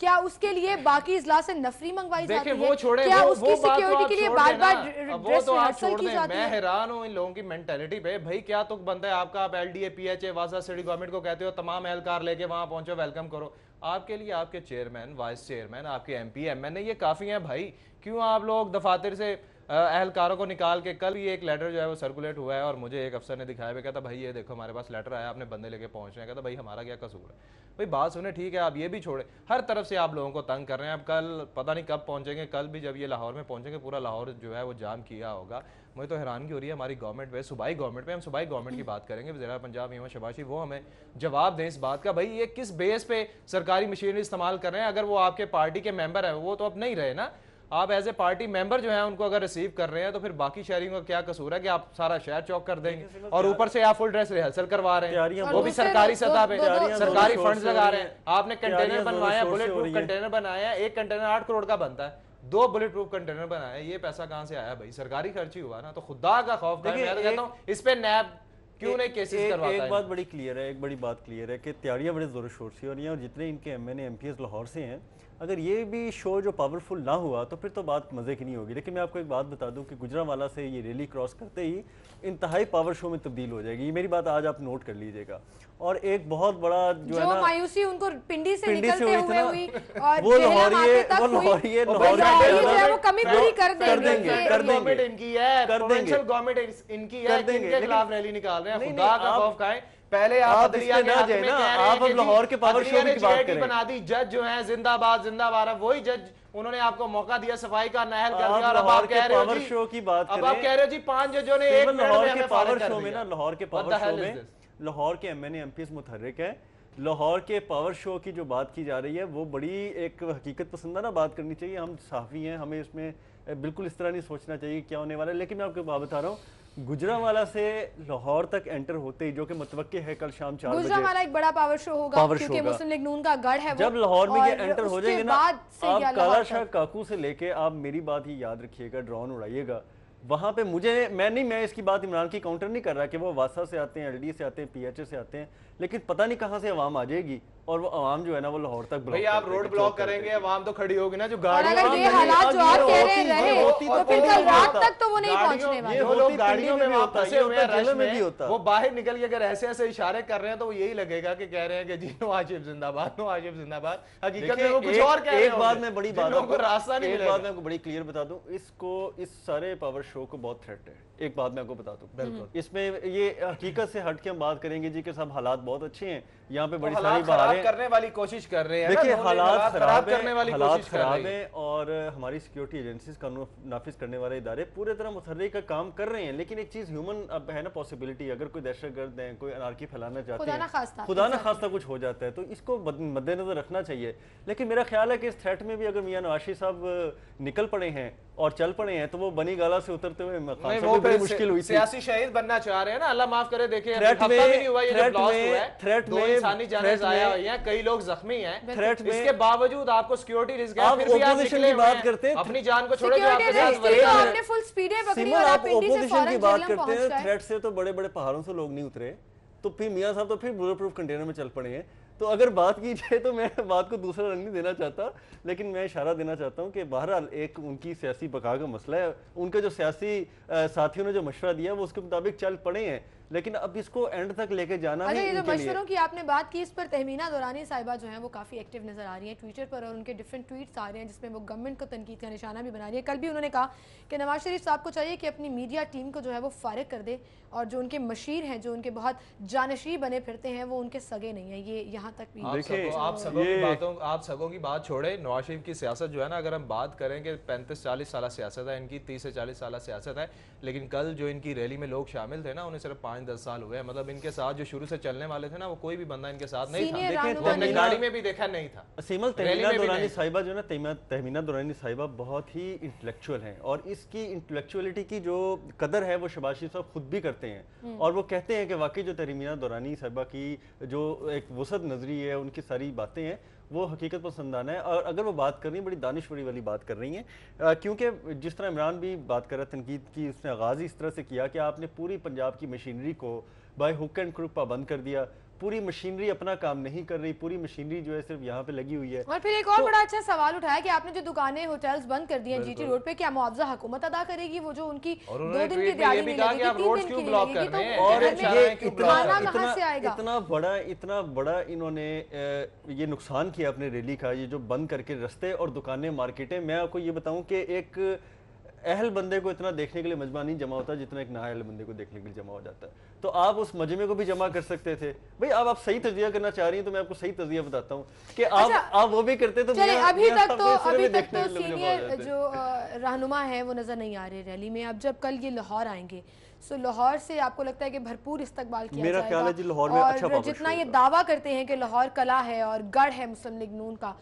क्या उसके लिए बाकी इजला से नफरी मंगवाई जाती है? वो छोड़े, क्या वो उसकी सिक्योरिटी के लिए बार-बार वो तो आप छोड़ दें। मैं हैरान हूं इन लोगों की मेंटालिटी पे। भाई क्या तुक बनता है आपका? आप LDA, PH, वासा सिटी गवर्नमेंट को कहते हो तमाम एहलकार लेके वहां पहुंचो, वेलकम करो। आपके लिए आपके चेयरमैन, वाइस चेयरमैन, आपके MP, MNA ये काफी हैं भाई। क्यों आप लोग दफातर से अहलकारों को निकाल के? कल ये एक लेटर जो है वो सर्कुलेट हुआ है और मुझे एक अफसर ने दिखाया हुआ, कहता भाई ये देखो हमारे पास लेटर आया, आपने बंदे लेके पहुंच रहे हैं। कहता भाई हमारा क्या कसूर है? भाई बात सुने, ठीक है आप ये भी छोड़े, हर तरफ से आप लोगों को तंग कर रहे हैं। अब कल पता नहीं कब पहुंचेंगे, कल भी जब ये लाहौर में पहुंचेंगे पूरा लाहौर जो है वो जाम किया होगा। मुझे तो हैरानगी हो रही है हमारी गवर्नमेंट पे, सूबाई गवर्नमेंट पे। हम सूबाई गवर्नमेंट की बात करेंगे, वज़ीर पंजाब अहमद शबाशी, वो हमें जवाब दें इस बात का, भाई ये किस बेस पे सरकारी मशीनरी इस्तेमाल कर रहे हैं? अगर वो आपके पार्टी के मेंबर हैं, वो तो अब नहीं रहे ना, आप एज ए पार्टी मेंबर जो है उनको अगर रिसीव कर रहे हैं, तो फिर बाकी शहरियों का क्या कसूर है कि आप सारा शहर चौक कर देंगे और ऊपर से आप फुल ड्रेस रिहर्सल करवा रहे हैं, वो भी सरकारी सतह पे, सरकारी फंड्स लगा रहे हैं। आपने कंटेनर बनवाए हैं, बुलेट प्रूफ कंटेनर बनाया है, एक कंटेनर 8 करोड़ का बनता है, 2 बुलेट प्रूफ कंटेनर बनाए, ये पैसा कहां से आया भाई? सरकारी खर्ची हुआ ना। तो खुदा का खौफ है, मैं तो कहता हूं इस पे नैब क्यों नहीं केसेस करवाता है? एक बात बड़ी क्लियर है, एक बड़ी बात क्लियर है कि तैयारियां बड़े जोर शोर से हो रही हैं और जितने इनके MNA MPs लाहौर से हैं, अगर ये भी शो जो पावरफुल ना हुआ तो फिर तो बात मज़े की नहीं होगी। लेकिन मैं आपको एक बात बता दूं कि गुजरांवाला से ये रैली क्रॉस करते ही इंतहाई पावर शो में तब्दील हो जाएगी। ये मेरी बात आज आप नोट कर लीजिएगा। और एक बहुत बड़ा जो है ना मायूसी उनको पिंडी से निकलते हुए हुई और वो लाहौरिये वो कमी पूरी कर देंगे इनकी है, प्रोविंशियल गवर्नमेंट इनकी है, इनके खिलाफ रैली निकाल रहे हैं। खुदा का खौफ खाएं। पहले आप इसके ना जाए ना, आप अब लाहौर के पावर शो की बात करें। बना दी जज जो है जिंदाबाद जिंदाबाद, वही जज उन्होंने आपको मौका दिया सफाई का, नाअहल कर दिया और अब आप कह रहे हो जी शो की बात करें। अब आप कह रहे हो जी 5 जजों ने एक लाहौर के पावर शो में ना, लाहौर के पावर शो में लाहौर के MNA MPs मुतहर्रिक है। लाहौर के पावर शो की जो बात की जा रही है वो बड़ी एक हकीकत पसंदाना बात करनी चाहिए। हम सहाफ़ी हैं, हमें इसमें बिल्कुल इस तरह नहीं सोचना चाहिए क्या होने वाला है। लेकिन मैं आपको बात बता रहा हूँ, गुजरांवाला से लाहौर तक एंटर होते ही, जो कि मुतवक्के है कल शाम 4 बजे, गुजरांवाला एक बड़ा पावर शो होगा क्योंकि मुस्लिम लीग नून का गढ़ है वो। जब लाहौर में ये एंटर हो जाएंगे ना, आप काला शाह काकू से लेके, आप मेरी बात ही याद रखिएगा, ड्रोन उड़ाइएगा वहां पे। मैं इसकी बात इमरान की काउंटर नहीं कर रहा कि वो वासा से आते हैं, LD से आते हैं, PH से आते हैं, लेकिन पता नहीं कहां से अवाम आ जाएगी और वो अवाम जो है ना वो लाहौर तक भाई आप रोड ब्लॉक करेंगे, अवाम तो खड़ी होगी ना। जो गाड़ियों अगर ये हालात जो आप कह रहे रहे तो फिर कल रात तक तो वो नहीं पहुंचने वाले। वो लोग गाड़ियों में वहां फंसे हुए हैं, रश में, वो बाहर निकल के अगर ऐसे ऐसे इशारे कर रहे हैं तो वो यही लगेगा कि कह रहे हैं कि जी नवाज शरीफ जिंदाबाद, नवाज शरीफ जिंदाबाद। हकीकत में वो कुछ और कह रहे हैं। एक बात मैं बड़ी बात आपको रास्ता नहीं मिलेगा। एक बात मैं आपको बड़ी क्लियर बता दूं, इसको इस सारे पावर शो को बहुत थ्रेट है। एक बात मैं आपको बता दूं, बिल्कुल इसमें ये हकीकत से हट के हम बात करेंगे जी कि सब हालात बहुत अच्छे हैं, यहाँ पे बड़ी सारी बहारें करने वाली कोशिश कर रहे हैं। देखिए हालात खराब करने वाली कोशिश खराब है और हमारी सिक्योरिटी एजेंसीज कानून नाफिज करने वाले इदारे पूरे तरह मुतहर्रिक का काम कर रहे हैं। लेकिन एक चीज ह्यूमन अब है ना पॉसिबिलिटी, अगर कोई दहशतगर्द है, कोई अनारकी फैलाना चाहते हैं, खुदा ना खास्ता कुछ हो जाता है, तो इसको मद्देनजर रखना चाहिए। लेकिन मेरा ख्याल है कि इस थ्रेट में भी अगर मियां नवाज शरीफ साहब निकल पड़े हैं और चल पड़े हैं, तो वो बनी गाला से उतरते हुए नहीं, वो बड़ी मुश्किल हुई। सियासी शहीद बनना चाह रहे हैं ना, अल्लाह माफ करे। देखिए हफ्ता भी नहीं हुआ ये जो ब्लास्ट हुआ है, थ्रेट दो इंसानी जानें ज़ाया हुई हैं, कई लोग जख्मी हैं। थ्रेट में इसके बावजूद आपको सिक्योरिटी रिस्क है, आप फिर भी आप ओपोजिशन निकले की बात हुए करते हैं, हैं अपनी जान को छोड़े जो आपके साथ सिक्योरिटी तो आपने फुल स्पीड में पकड़ी और आप आप इंडी से ओपोजिशन फौरन की बात जेलम करते पहुंच हैं, गए। थ्रेट से तो बड़े बड़े पहाड़ों से लोग नहीं उतरे, तो फिर मियां साहब तो फिर बुलेट प्रूफ कंटेनर में चल पड़े हैं। तो अगर बात की जाए तो मैं बात को दूसरा रंग नहीं देना चाहता, लेकिन मैं इशारा देना चाहता हूं कि बहरहाल एक उनकी सियासी बका का मसला है, उनके जो सियासी साथियों ने जो मशवरा दिया वो उसके मुताबिक चल पड़े हैं, लेकिन अब इसको एंड तक लेके जाना अच्छा, है ये जो इनके लिए। मशवरों की आपने बात की, इस पर तहमीना दुरानी साहिबा जो हैं वो काफ़ी एक्टिव नजर आ रही हैं ट्विटर पर, और उनके डिफरेंट ट्वीट्स आ रहे हैं जिसमें वो गवर्नमेंट को तनकीद का निशाना भी बना रही है। कल भी उन्होंने कहा कि नवाज शरीफ साहब को चाहिए कि अपनी मीडिया टीम को जो है वो फारिग कर दे, और जो उनके मशीर हैं, जो उनके बहुत जानशी बने फिरते हैं, वो उनके सगे नहीं है। ये यहाँ तक भी आप सगों की बात छोड़े, नवाज शरीफ की सियासत जो है ना, अगर हम बात करें कि 35-40 साल सियासत है इनकी, 30 से 40 साल सियासत है, लेकिन कल जो इनकी रैली में लोग शामिल थे ना, उन्हें सिर्फ 5-10 साल हुए। मतलब इनके साथ जो शुरू से चलने वाले थे ना, वो कोई भी बंदा इनके साथ नहीं था, हमने गाड़ी में भी देखा नहीं था। सिमल तहमीना दुरानी साहिबा जो है ना, तहमीना दुरानी साहिबा बहुत ही इंटेलेक्चुअल हैं, और इसकी इंटेलेक्चुअलिटी की जो कदर है वो शहबाज शरीफ साहब खुद भी करते हैं, और वो कहते हैं कि वाकई जो तहमीना दुरानी साहिबा की जो एक वसत नजरी है, उनकी सारी बातें हैं वो हकीकत पसंदाना है। और अगर वो बात कर रही है, बड़ी दानिशवरी वाली बात कर रही हैं, क्योंकि जिस तरह इमरान भी बात कर रहा है तनकीद की, उसने आगाज़ इस तरह से किया कि आपने पूरी पंजाब की मशीनरी को बाय हुक एंड क्रुक पाबंद कर दिया, पूरी मशीनरी अपना काम नहीं कर रही, पूरी मशीनरी जो है सिर्फ यहाँ पे लगी हुई है। और फिर एक और बड़ा अच्छा सवाल उठाया कि आपने जो दुकानें होटल्स बंद कर दिए हैं जीटी रोड पे, क्या मुआवजा हुकूमत अदा करेगी? वो जो उनकी 2 दिन की दिहाड़ी नहीं लगेगी, 3 दिन की नहीं लगेगी, तो और ये कहाँ से आएगा? इतना बड़ा इन्होंने ये नुकसान किया अपने रैली का, ये जो बंद करके रास्ते और दुकानें मार्केटें। मैं आपको ये बताऊं कि एक अहल बंदे को इतना देखने के लिए मजमा नहीं जमा होता जितना एक नाअहल बंदे को देखने के लिए जमा हो जाता है। तो आप उस मजमे को भी जमा कर सकते थे भाई। अब आप सही तजिया करना चाह रही हैं तो मैं आपको सही तजिया बताता हूँ कि आप वो भी करते तो अभी तक तो सीनियर जो रहनुमा है वो नजर नहीं आ रहे रैली में। अब जब कल ये लाहौर आएंगे, सो लाहौर से आपको लगता है कि भरपूर इस्तकबाल किया मेरा ख्याल है जी लाहौर में अच्छा और जितना ये दावा करते हैं कि लाहौर कला है और गढ़ है मुस्लिम लीग नून का,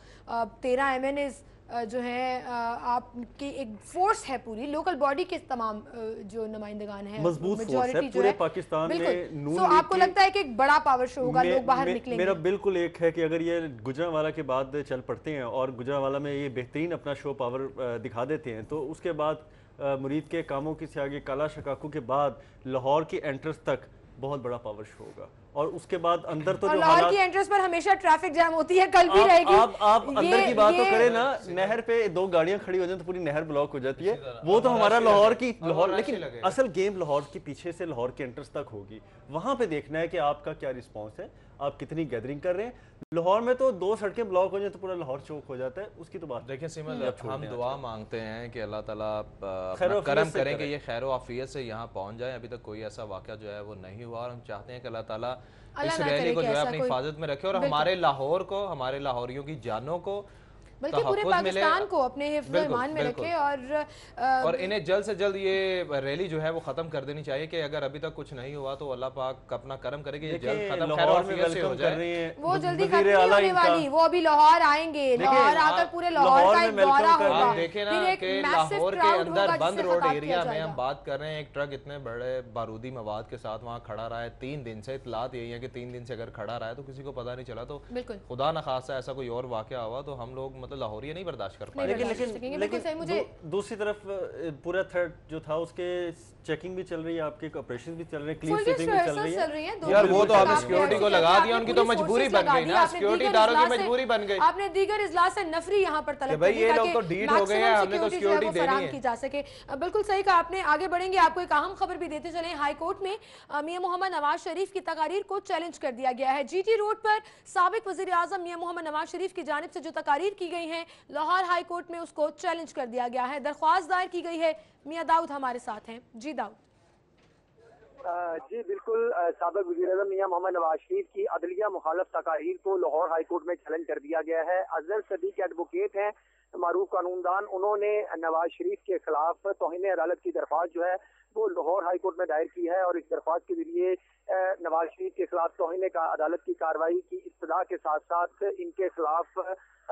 13 MNAs जो है आपकी एक फोर्स है, पूरी लोकल बॉडी के तमाम जो नुमाइंदगान है, मजबूत फोर्स है पूरे पाकिस्तान में नून। तो आपको लगता है कि एक बड़ा पावर शो होगा, लोग बाहर निकलेंगे? मेरा बिल्कुल एक है कि अगर ये गुजरांवाला के बाद चल पड़ते हैं और गुजरांवाला में ये बेहतरीन अपना शो पावर दिखा देते हैं, तो उसके बाद मुरीद के कामों की से आगे काला शकाकू के बाद लाहौर की एंट्रेंस तक बहुत बड़ा पावर शो होगा, और उसके बाद अंदर तो जो लाहौर की एंट्रेंस पर हमेशा ट्रैफिक जैम होती है, कल भी रहेगी। आप अंदर की बात तो करें ना, नहर पे 2 गाड़ियां खड़ी हो जाए तो पूरी नहर ब्लॉक हो जाती है। वो तो हमारा लाहौर, लेकिन असल गेम लाहौर के पीछे से लाहौर के एंट्रेंस तक होगी। वहां पे देखना है कि आपका क्या रिस्पॉन्स है, आप कितनी गैदरिंग कर रहे हैं। लाहौर में तो 2 सड़कें ब्लॉक हो जाए तो पूरा लाहौर चौक हो जाता है, उसकी तो बात देखिए सिमल, हम दुआ मांगते हैं कि अल्लाह ताला करम करें कि ये खैर आफियत से यहाँ पहुँच जाए। अभी तक कोई ऐसा वाक़या जो है वो नहीं हुआ, और हम चाहते हैं कि अल्लाह ताला इस रैली को जो है अपनी हिफाजत में रखे और हमारे लाहौर को, हमारे लाहौरियों की जानों को, बल्कि पूरे पाकिस्तान को अपने हिफ्ज़-ए-ईमान में रखे। और इन्हें जल्द से जल्द ये रैली जो है वो खत्म कर देनी चाहिए कि अगर अभी तक कुछ नहीं हुआ तो अल्लाह पाक अपना करम करेगी, ये जल्द खत्म खैर आफियत से हो जाए। वो जल्दी खत्म नहीं होने वाली, वो अभी लाहौर आएंगे, लाहौर आकर पूरे लाहौर का एक दौरा होगा। आप देखें ना कि लाहौर के अंदर बंद रोड एरिया में हम बात कर रहे हैं, एक ट्रक इतने बड़े बारूदी मवाद के साथ वहाँ खड़ा रहा है 3 दिन से। इतलात यही है कि 3 दिन से अगर खड़ा रहा है तो किसी को पता नहीं चला, तो खुदा न खासा ऐसा कोई और वाकया हुआ तो हम लोग मतलब लाहौरिया नहीं बर्दाश्त कर पाए। लेकिन दूसरी तरफ पूरा थ्रेड जो था उसके चेकिंग भी चल रही है, आपके ऑपरेशन भी चल रहे हैं, क्लीन स्वीपिंग भी चल रही है। यार वो तो आपने सिक्योरिटी को लगा दिया, उनकी तो मजबूरी बन गई ना, सिक्योरिटी दारों की मजबूरी बन गई। आपने दीगर इजलास से नफरी यहाँ पर तलब भाई ये लोग तो डीट हो गए हैं, हमने तो सिक्योरिटी देनी है की जा सके। बिल्कुल सही कहा आपने। आगे बढ़ेंगे, आपको एक अहम खबर भी देते चले। हाई कोर्ट में मियां मोहम्मद नवाज शरीफ की तकारीर को चैलेंज कर दिया गया है। जीटी रोड पर साबिक वजीर आजम मियां मोहम्मद नवाज शरीफ की जानिब से जो तकारीर की गई है, लाहौर हाई कोर्ट में उसको चैलेंज कर दिया गया है। दरख्वास्त दायर की गई है। मियां दाऊद हमारे साथ हैं। जी दाऊद। जी बिल्कुल, साबिक वज़ीर-ए-आज़म मियां मोहम्मद नवाज शरीफ की अदलिया मुखालफ तकारीर को लाहौर हाई कोर्ट में चैलेंज कर दिया गया है। अजहर सदीक एडवोकेट हैं, मारूफ कानूनदान, उन्होंने नवाज शरीफ के खिलाफ तौहीन अदालत की दरख्वास्त जो है वो लाहौर हाई कोर्ट में दायर की है और इस दरख्वास्त के जरिए नवाज शरीफ के खिलाफ तौहीन का अदालत की कार्रवाई की इब्तिदा के साथ साथ इनके खिलाफ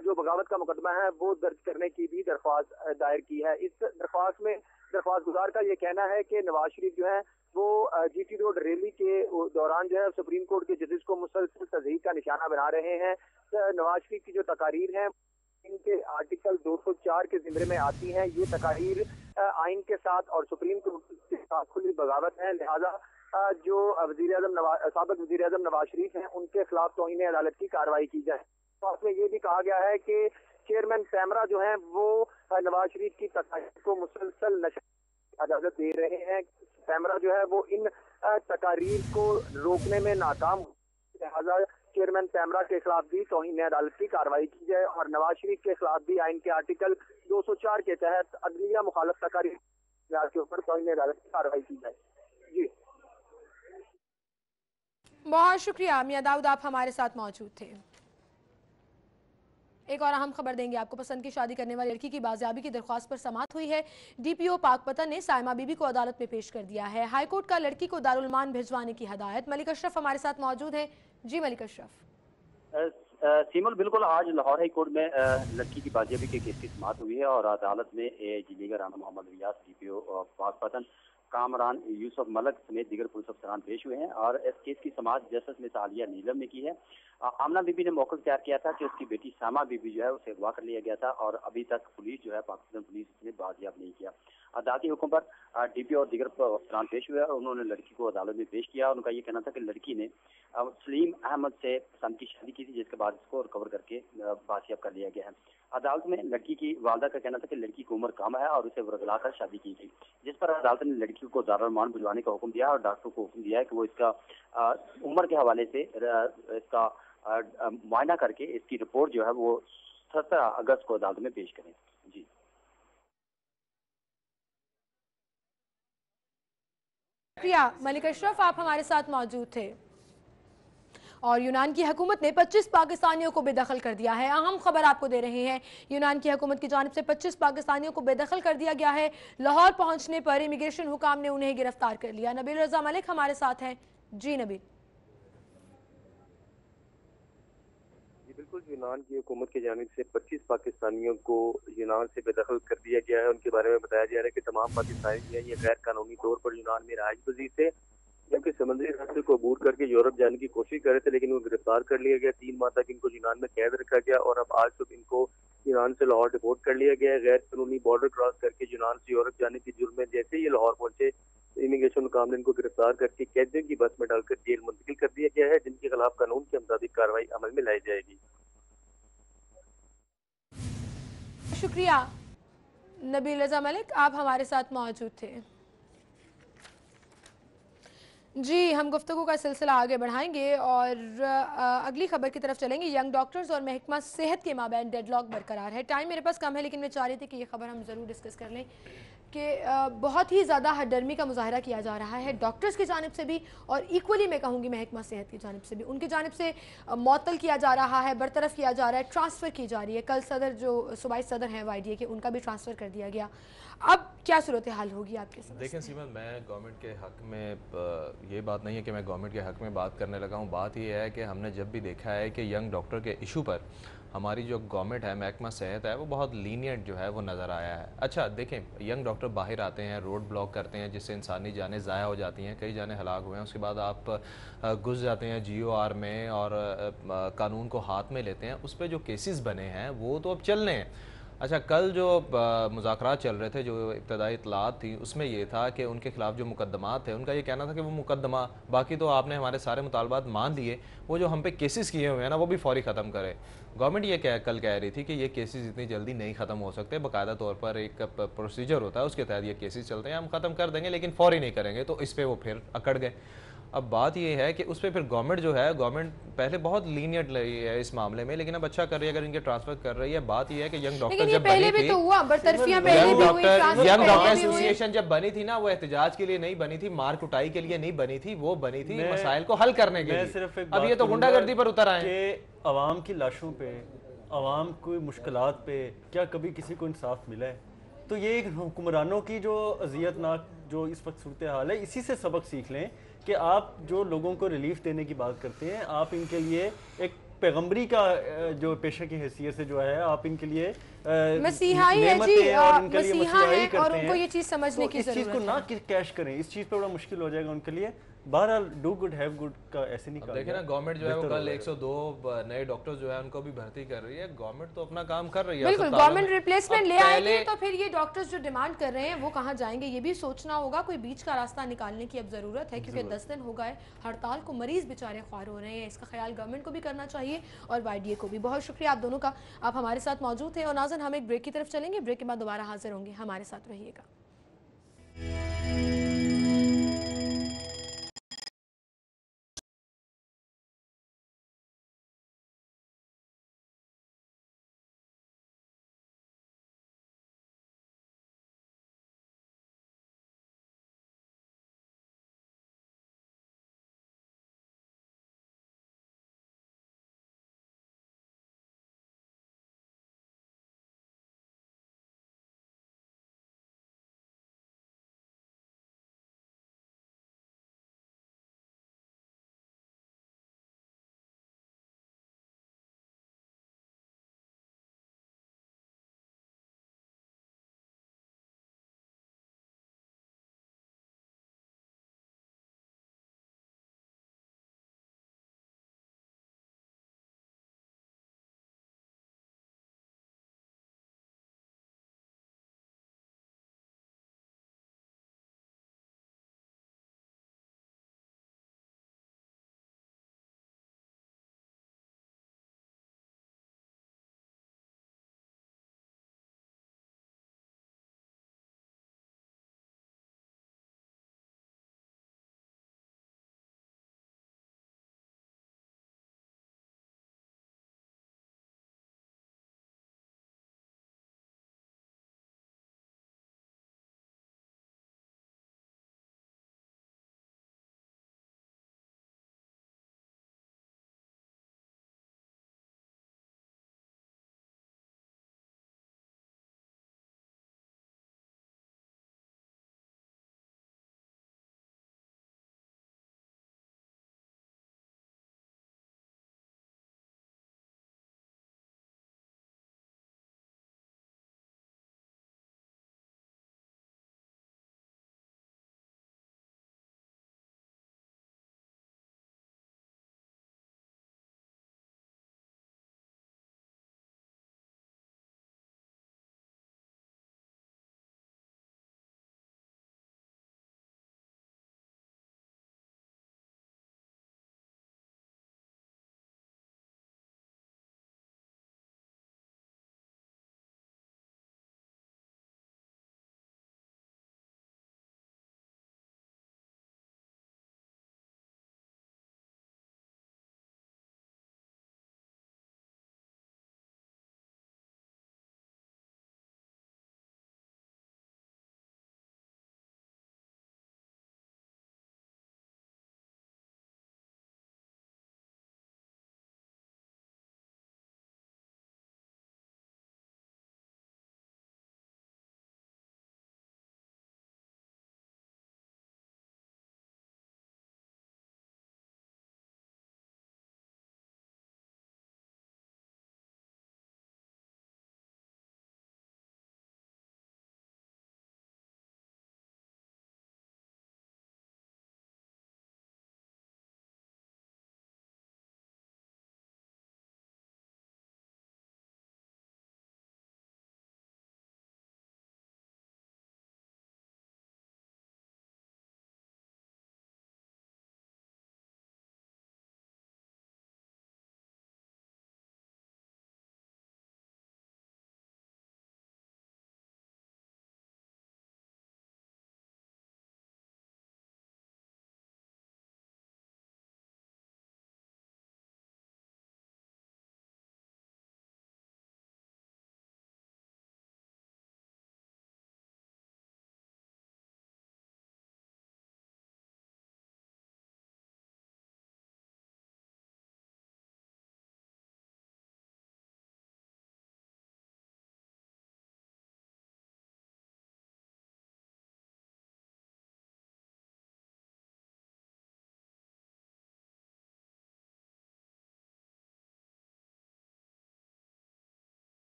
जो बगावत का मुकदमा है वो दर्ज करने की भी दरख्वास्त दायर की है। इस दरख्वास्त में दरख्वास्त गुजार का ये कहना है कि नवाज शरीफ जो है वो जीटी रोड रैली के दौरान जो है सुप्रीम कोर्ट के जजेस को मुसलसल तज़हीक का निशाना बना रहे हैं। नवाज शरीफ की जो तकारीर हैं इनके आर्टिकल 204 के जिम्मे में आती हैं। ये तकारीर आइन के साथ और सुप्रीम कोर्ट के साथ खुली बगावत है, लिहाजा जो साबिक वज़ीर आज़म नवाज शरीफ हैं उनके खिलाफ तौहीन अदालत की कार्रवाई की जाए। तो ये भी कहा गया है कि चेयरमैन पैमरा जो है वो नवाज शरीफ की तकारीर को मुसलसल नशर इजाजत दे रहे हैं। पैमरा जो है वो इन तकारीर को रोकने में नाकाम, लिहाजा चेयरमैन पैमरा के खिलाफ भी तौहीन अदालत की कार्रवाई की जाए और नवाज शरीफ के खिलाफ भी आइन के आर्टिकल 204 के तहत अदलिया मुखालफ तकारीर के ऊपर तौहीन अदालत की कार्रवाई की जाए। जी बहुत शुक्रिया मियां दाऊद, आप हमारे साथ मौजूद थे। एक और अहम खबर देंगे आपको। पसंद की शादी करने वाली लड़की की बाजियाबी की दरख्वास्त पर समाअत हुई है। डीपीओ पाकपतन ने साइमा बीबी को अदालत में पेश कर दिया है। हाईकोर्ट का लड़की को दारुल मान भिजवाने की हदायत। मलिक अशरफ हमारे साथ मौजूद हैं। जी मलिक अशरफ। सीमल, बिल्कुल आज लाहौर हाई कोर्ट में लड़की की बाजियाबी के केस की समाअत हुई है और अदालत में एएजी लीगर राना मोहम्मद रियाज, डीपीओ पाकपतन, कामरान यूसुफ मलक समेत दीगर पुलिस अफसरान पेश हुए हैं और इस केस की समाअत जस्टिस मिस आलिया नीलम ने की है। आमना बीबी ने मौक़िफ़ तैयार किया था कि उसकी बेटी सामा बीबी जो है उसे अगवा कर लिया गया था और अभी तक पुलिस जो है पाकिस्तान पुलिस ने बाजियाब नहीं किया। अदालती हुक्म पर डीपीओ और दीगर अफसरान पेश हुए और उन्होंने लड़की को अदालत में पेश किया। उनका ये कहना था कि लड़की ने सलीम अहमद से पसंद की शादी की थी, जिसके बाद इसको रिकवर करके बाजियाब कर लिया गया है। अदालत में लड़की की वालदा का कहना था कि लड़की की उम्र कम है और उसे वरगला कर शादी की गई, जिस पर अदालत ने लड़की को दारुल मान भिजवाने का हुक्म दिया और डॉक्टर को हुक्म दिया है कि वो इसका उम्र के हवाले से इसका मुआयना करके इसकी रिपोर्ट जो है वो 17 अगस्त को अदालत में पेश करें। जी शुक्रिया मलिक अशरफ, आप हमारे साथ मौजूद थे। और यूनान की हुकूमत ने 25 पाकिस्तानियों को बेदखल कर दिया है। अहम खबर आपको दे रहे हैं। यूनान की हुकूमत की जानिब से 25 पाकिस्तानियों को बेदखल कर दिया गया है। लाहौर पहुंचने पर इमिग्रेशन हुकाम ने उन्हें गिरफ्तार कर लिया। नबील रजा मलिक हमारे साथ हैं। जी नबील। बिल्कुल, यूनान की हुकूमत की जानिब से 25 पाकिस्तानियों को यूनान से बेदखल कर दिया गया है। उनके बारे में बताया जा रहा है कि तमाम पाकिस्तानी ये गैर कानूनी तौर पर यूनान में रहायश पजीर थे, जबकि समुद्री रास्ते को अबूर करके यूरोप जाने की कोशिश कर रहे थे, लेकिन वो गिरफ्तार कर लिया गया। 3 माह तक इनको यूनान में कैद रखा गया और अब आज सुबह इनको यूनान से लाहौर डिपोर्ट कर लिया गया है। गैर कानूनी बॉर्डर क्रॉस करके यूनान से यूरोप जाने की जुर्म में जैसे ये लाहौर पहुंचे, इमिग्रेशन हुकाम ने इनको गिरफ्तार करके कैदियों की बस में डालकर जेल मुंतकिल कर दिया गया है, जिनके खिलाफ कानून के मुताबिक कार्रवाई अमल में लाई जाएगी। शुक्रिया नबील रजा मलिक, आप हमारे साथ मौजूद थे। जी हम गुफ्तगू का सिलसिला आगे बढ़ाएंगे और अगली खबर की तरफ चलेंगे। यंग डॉक्टर्स और महकमा सेहत के माबैन डेडलॉक बरकरार है। टाइम मेरे पास कम है, लेकिन मैं चाह रही थी कि ये खबर हम ज़रूर डिस्कस कर लें कि बहुत ही ज़्यादा हडर्मी का मुजाहरा किया जा रहा है डॉक्टर्स की जानिब से भी और इक्वली मैं कहूँगी महकमा सेहत की जानिब से भी। उनकी जानिब से मअतल किया जा रहा है, बरतरफ किया जा रहा है, ट्रांसफ़र की जा रही है। कल सदर जो सूबाई सदर हैं YDA के, उनका भी ट्रांसफ़र कर दिया गया। अब क्या सूरत हाल होगी आपके साथ? देखें सीमन, मैं गवर्नमेंट के हक़ में ये बात नहीं है कि मैं गवर्नमेंट के हक़ में बात करने लगा हूँ। बात ये है कि हमने जब भी देखा है कि यंग डॉक्टर के इशू पर हमारी जो गवर्नमेंट है, महकमा सेहत है, वो बहुत लीनियंट जो है वो नज़र आया है। अच्छा देखें, यंग डॉक्टर बाहर आते हैं, रोड ब्लॉक करते हैं, जिससे इंसानी जानें ज़ाया हो जाती हैं, कई जानें हलाक हुए हैं। उसके बाद आप घुस जाते हैं GOR में और कानून को हाथ में लेते हैं। उस पर जो केसेस बने हैं वो तो अब चलने हैं। अच्छा, कल जो मुज़ाकरात चल रहे थे, जो इब्तदाई इतलात थी, उसमें ये था कि उनके खिलाफ जो मुकदमात थे, उनका ये कहना था कि वो मुकदमा बाकी तो आपने हमारे सारे मुतालबात मान लिए, वो जो हम पे केसेस किए हुए हैं ना, वो भी फौरी ख़त्म करें। गवर्नमेंट ये कल कह रही थी कि ये केसेस इतनी जल्दी नहीं ख़त्म हो सकते, बाकायदा तौर पर एक प्रोसीजर होता है, उसके तहत ये केसेस चलते हैं, हम ख़त्म कर देंगे, लेकिन फौरी नहीं करेंगे। तो इस पर वो फिर अकड़ गए। अब बात ये है कि उस पर फिर गवर्नमेंट जो है, गवर्नमेंट पहले बहुत लीनियंट रही है इस मामले में, लेकिन अब अच्छा कर रही है, अगर इनके ट्रांसफर कर रही है। बात ये है कि यंग डॉक्टर जब बनी थी, यंग डॉक्टर एसोसिएशन जब बनी थी ना, वो एहतजाज के लिए नहीं बनी थी, मार कुटाई के लिए नहीं बनी थी, वो बनी थी मसाइल को हल करने के लिए। अब ये तो गुंडागर्दी पर उतर आए। अवाम की लाशों पे, अवाम की मुश्किलात पे क्या कभी किसी को इंसाफ मिला है? तो ये एक हुक्मरानों की जो अजियतनाक जो इस वक्त सूरत हाल है, इसी से सबक सीख लें कि आप जो लोगों को रिलीफ देने की बात करते हैं, आप इनके लिए एक पैगम्बरी का जो पेशे की हैसियत से जो है आप इनके लिए मसीहाई है जी, और इनके लिए मसीहा मसीहाई है करते और उनको हैं। ये चीज़ समझने तो की इस चीज़ को ज़रूरत ना है। कैश करें, इस चीज़ पे बड़ा मुश्किल हो जाएगा उनके लिए। बहरहाल डू गुड हैव गुड का ऐसे नहीं कहा देखिए ना, गया। गवर्नमेंट जो है वो बेहतर कल होगा। 102 नए डॉक्टर्स जो है उनको भी भर्ती कर रही है। गवर्नमेंट तो अपना काम कर रही है बिल्कुल, अस्पतालों गवर्नमेंट में। रिप्लेसमेंट अब ले पहले आएगी तो फिर ये डॉक्टर्स जो डिमांड कर रहे हैं वो कहाँ जाएंगे, ये भी सोचना होगा। कोई बीच का रास्ता निकालने की अब ज़रूरत है, क्योंकि 10 दिन हो गए हड़ताल को, मरीज बेचारे ख्वार हो रहे हैं। इसका ख्याल गवर्नमेंट को भी करना चाहिए और वाईडीए को भी। बहुत शुक्रिया आप दोनों का, आप हमारे साथ मौजूद थे। और नाज़रीन, हम एक ब्रेक की तरफ चलेंगे, ब्रेक के बाद दोबारा हाजिर होंगे, हमारे साथ रहिएगा।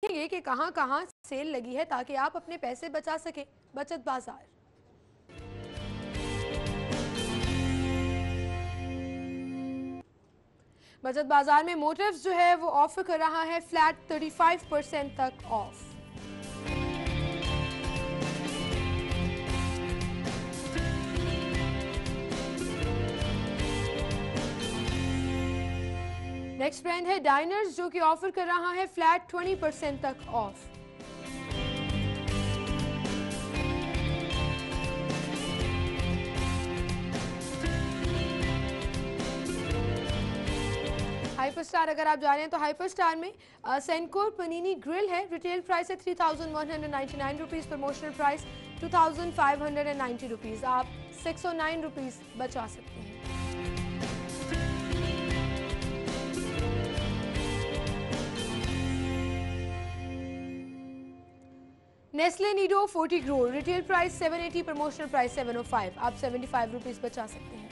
देखेंगे कि कहां कहां सेल लगी है ताकि आप अपने पैसे बचा सके। बचत बाजार। बचत बाजार में मोटिव्स जो है वो ऑफर कर रहा है फ्लैट 35% तक ऑफ। नेक्स्ट ब्रांड है डाइनर्स जो कि ऑफर कर रहा है फ्लैट 20% तक ऑफ। हाइपरस्टार अगर आप जा रहे हैं तो हाइपरस्टार में सेंकोर पनीनी ग्रिल है, रिटेल प्राइस है 3199 रुपीज़, प्रमोशनल प्राइस 2590 रुपीज़। आप 609 रुपीज़ बचा सकते हैं। Nestle Nido 40 grow, retail price 780, promotional price 705। आप 75 रुपीज़ बचा सकते हैं।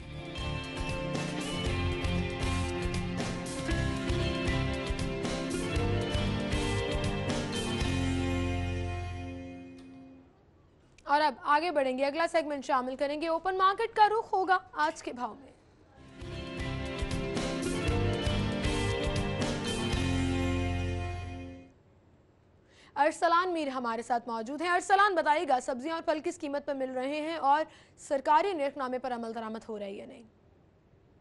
और अब आगे बढ़ेंगे, अगला सेगमेंट शामिल करेंगे। ओपन मार्केट का रुख होगा आज के भाव में। अरसलान मीर हमारे साथ मौजूद हैं। अरसलान बताइएगा, सब्जियां और फल किस कीमत पर मिल रहे हैं और सरकारी निर्खनामे पर अमल दरामद हो रही है नहीं?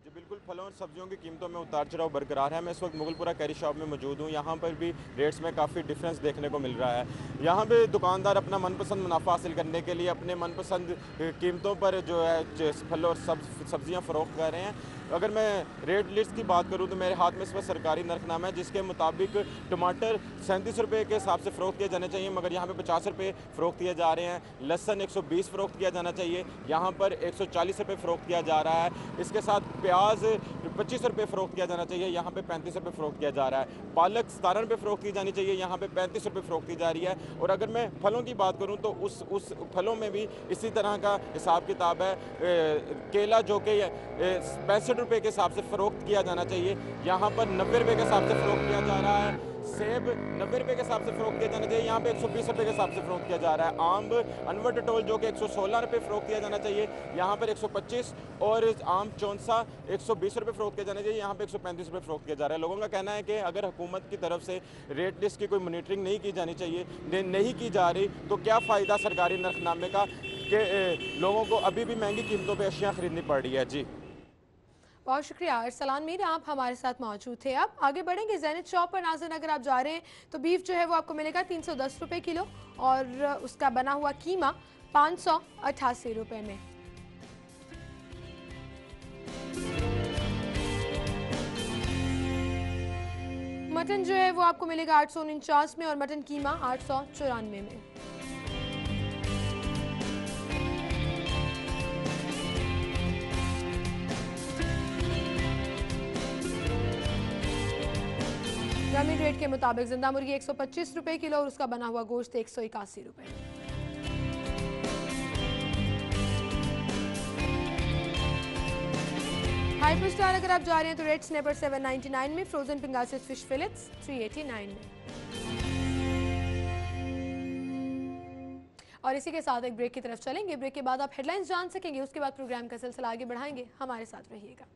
जी बिल्कुल, फलों और सब्जियों की कीमतों में उतार चढ़ाव बरकरार है। मैं इस वक्त मुगलपुरा कैरी शॉप में मौजूद हूँ। यहाँ पर भी रेट्स में काफ़ी डिफरेंस देखने को मिल रहा है। यहाँ पे दुकानदार अपना मनपसंद मुनाफा हासिल करने के लिए अपने मनपसंद कीमतों पर जो है फल और सब्जियाँ फ़रोख्त कर रहे हैं। अगर मैं रेट लिस्ट की बात करूँ तो मेरे हाथ में इस वक्त सरकारी नरखनामा है जिसके मुताबिक टमाटर 37 रुपये के हिसाब से फ़रोख्त किए जाने चाहिए, मगर यहाँ पे 50 रुपये फ़रोख्त किए जा रहे हैं। लहसुन 120 फ़रोख्त किया जाना चाहिए, यहाँ पर 140 रुपये फ़रोख्त किया जा रहा है। इसके साथ प्याज 25 रुपये फ़रोख्त किया जाना चाहिए, यहाँ पे 35 रुपये फ़रोख्त किया जा रहा है। पालक 17 रुपये फ़रोख्त की जानी चाहिए, यहाँ पे 35 रुपये फ़रोख्त की जा रही है। और अगर मैं फलों की बात करूँ तो उस फलों में भी इसी तरह का हिसाब किताब है। केला जो कि 65 रुपये के हिसाब से फ़रोख्त किया जाना चाहिए, यहाँ पर 90 रुपये के हिसाब से फ़रोख्त किया जा रहा है। सेब 90 रुपये के हिसाब से फ़रोख्त किया जाना चाहिए, यहाँ पे 120 रुपये के हिसाब से फ़रोख्त किया जा रहा है। आम अनवर टटोल जो कि 116 रुपये फ़रोख्त किया जाना चाहिए, यहाँ पर 125, और आम चौंसा 120 रुपये फ़रोख्त किया जाना चाहिए, यहाँ पे 135 रुपये फ़रोख्त किया जा रहा है। लोगों का कहना है कि अगर हुकूमत की तरफ से रेट लिस्ट की कोई मॉनिटरिंग नहीं की जानी चाहिए, नहीं की जा रही, तो क्या फ़ायदा सरकारी नरखनामे का कि लोगों को अभी भी महंगी कीमतों पर अशिया ख़रीदनी पड़ रही है। जी बहुत शुक्रिया अरसलान मीर, आप हमारे साथ मौजूद थे। अब आगे बढ़ेंगे ज़ैनत शॉप पर। नाज़रीन अगर आप जा रहे हैं तो बीफ जो है वो आपको मिलेगा 310 रुपये किलो और उसका बना हुआ कीमा 588 रुपये में। मटन जो है वो आपको मिलेगा 849 में और मटन कीमा 894 में। ग्रामीण रेट के मुताबिक जिंदा मुर्गी 125 रुपये किलो और उसका बना हुआ गोश्त 181 रुपये। हाइपर स्टार अगर आप जा रहे हैं तो रेड स्नैपर 799 में, फ्रोजन पिंगासिस फिश फिलेट्स 389 में। और इसी के साथ एक ब्रेक की तरफ चलेंगे। ब्रेक के बाद आप हेडलाइंस जान सकेंगे, उसके बाद प्रोग्राम का सिलसिला आगे बढ़ाएंगे। हमारे साथ रहिएगा।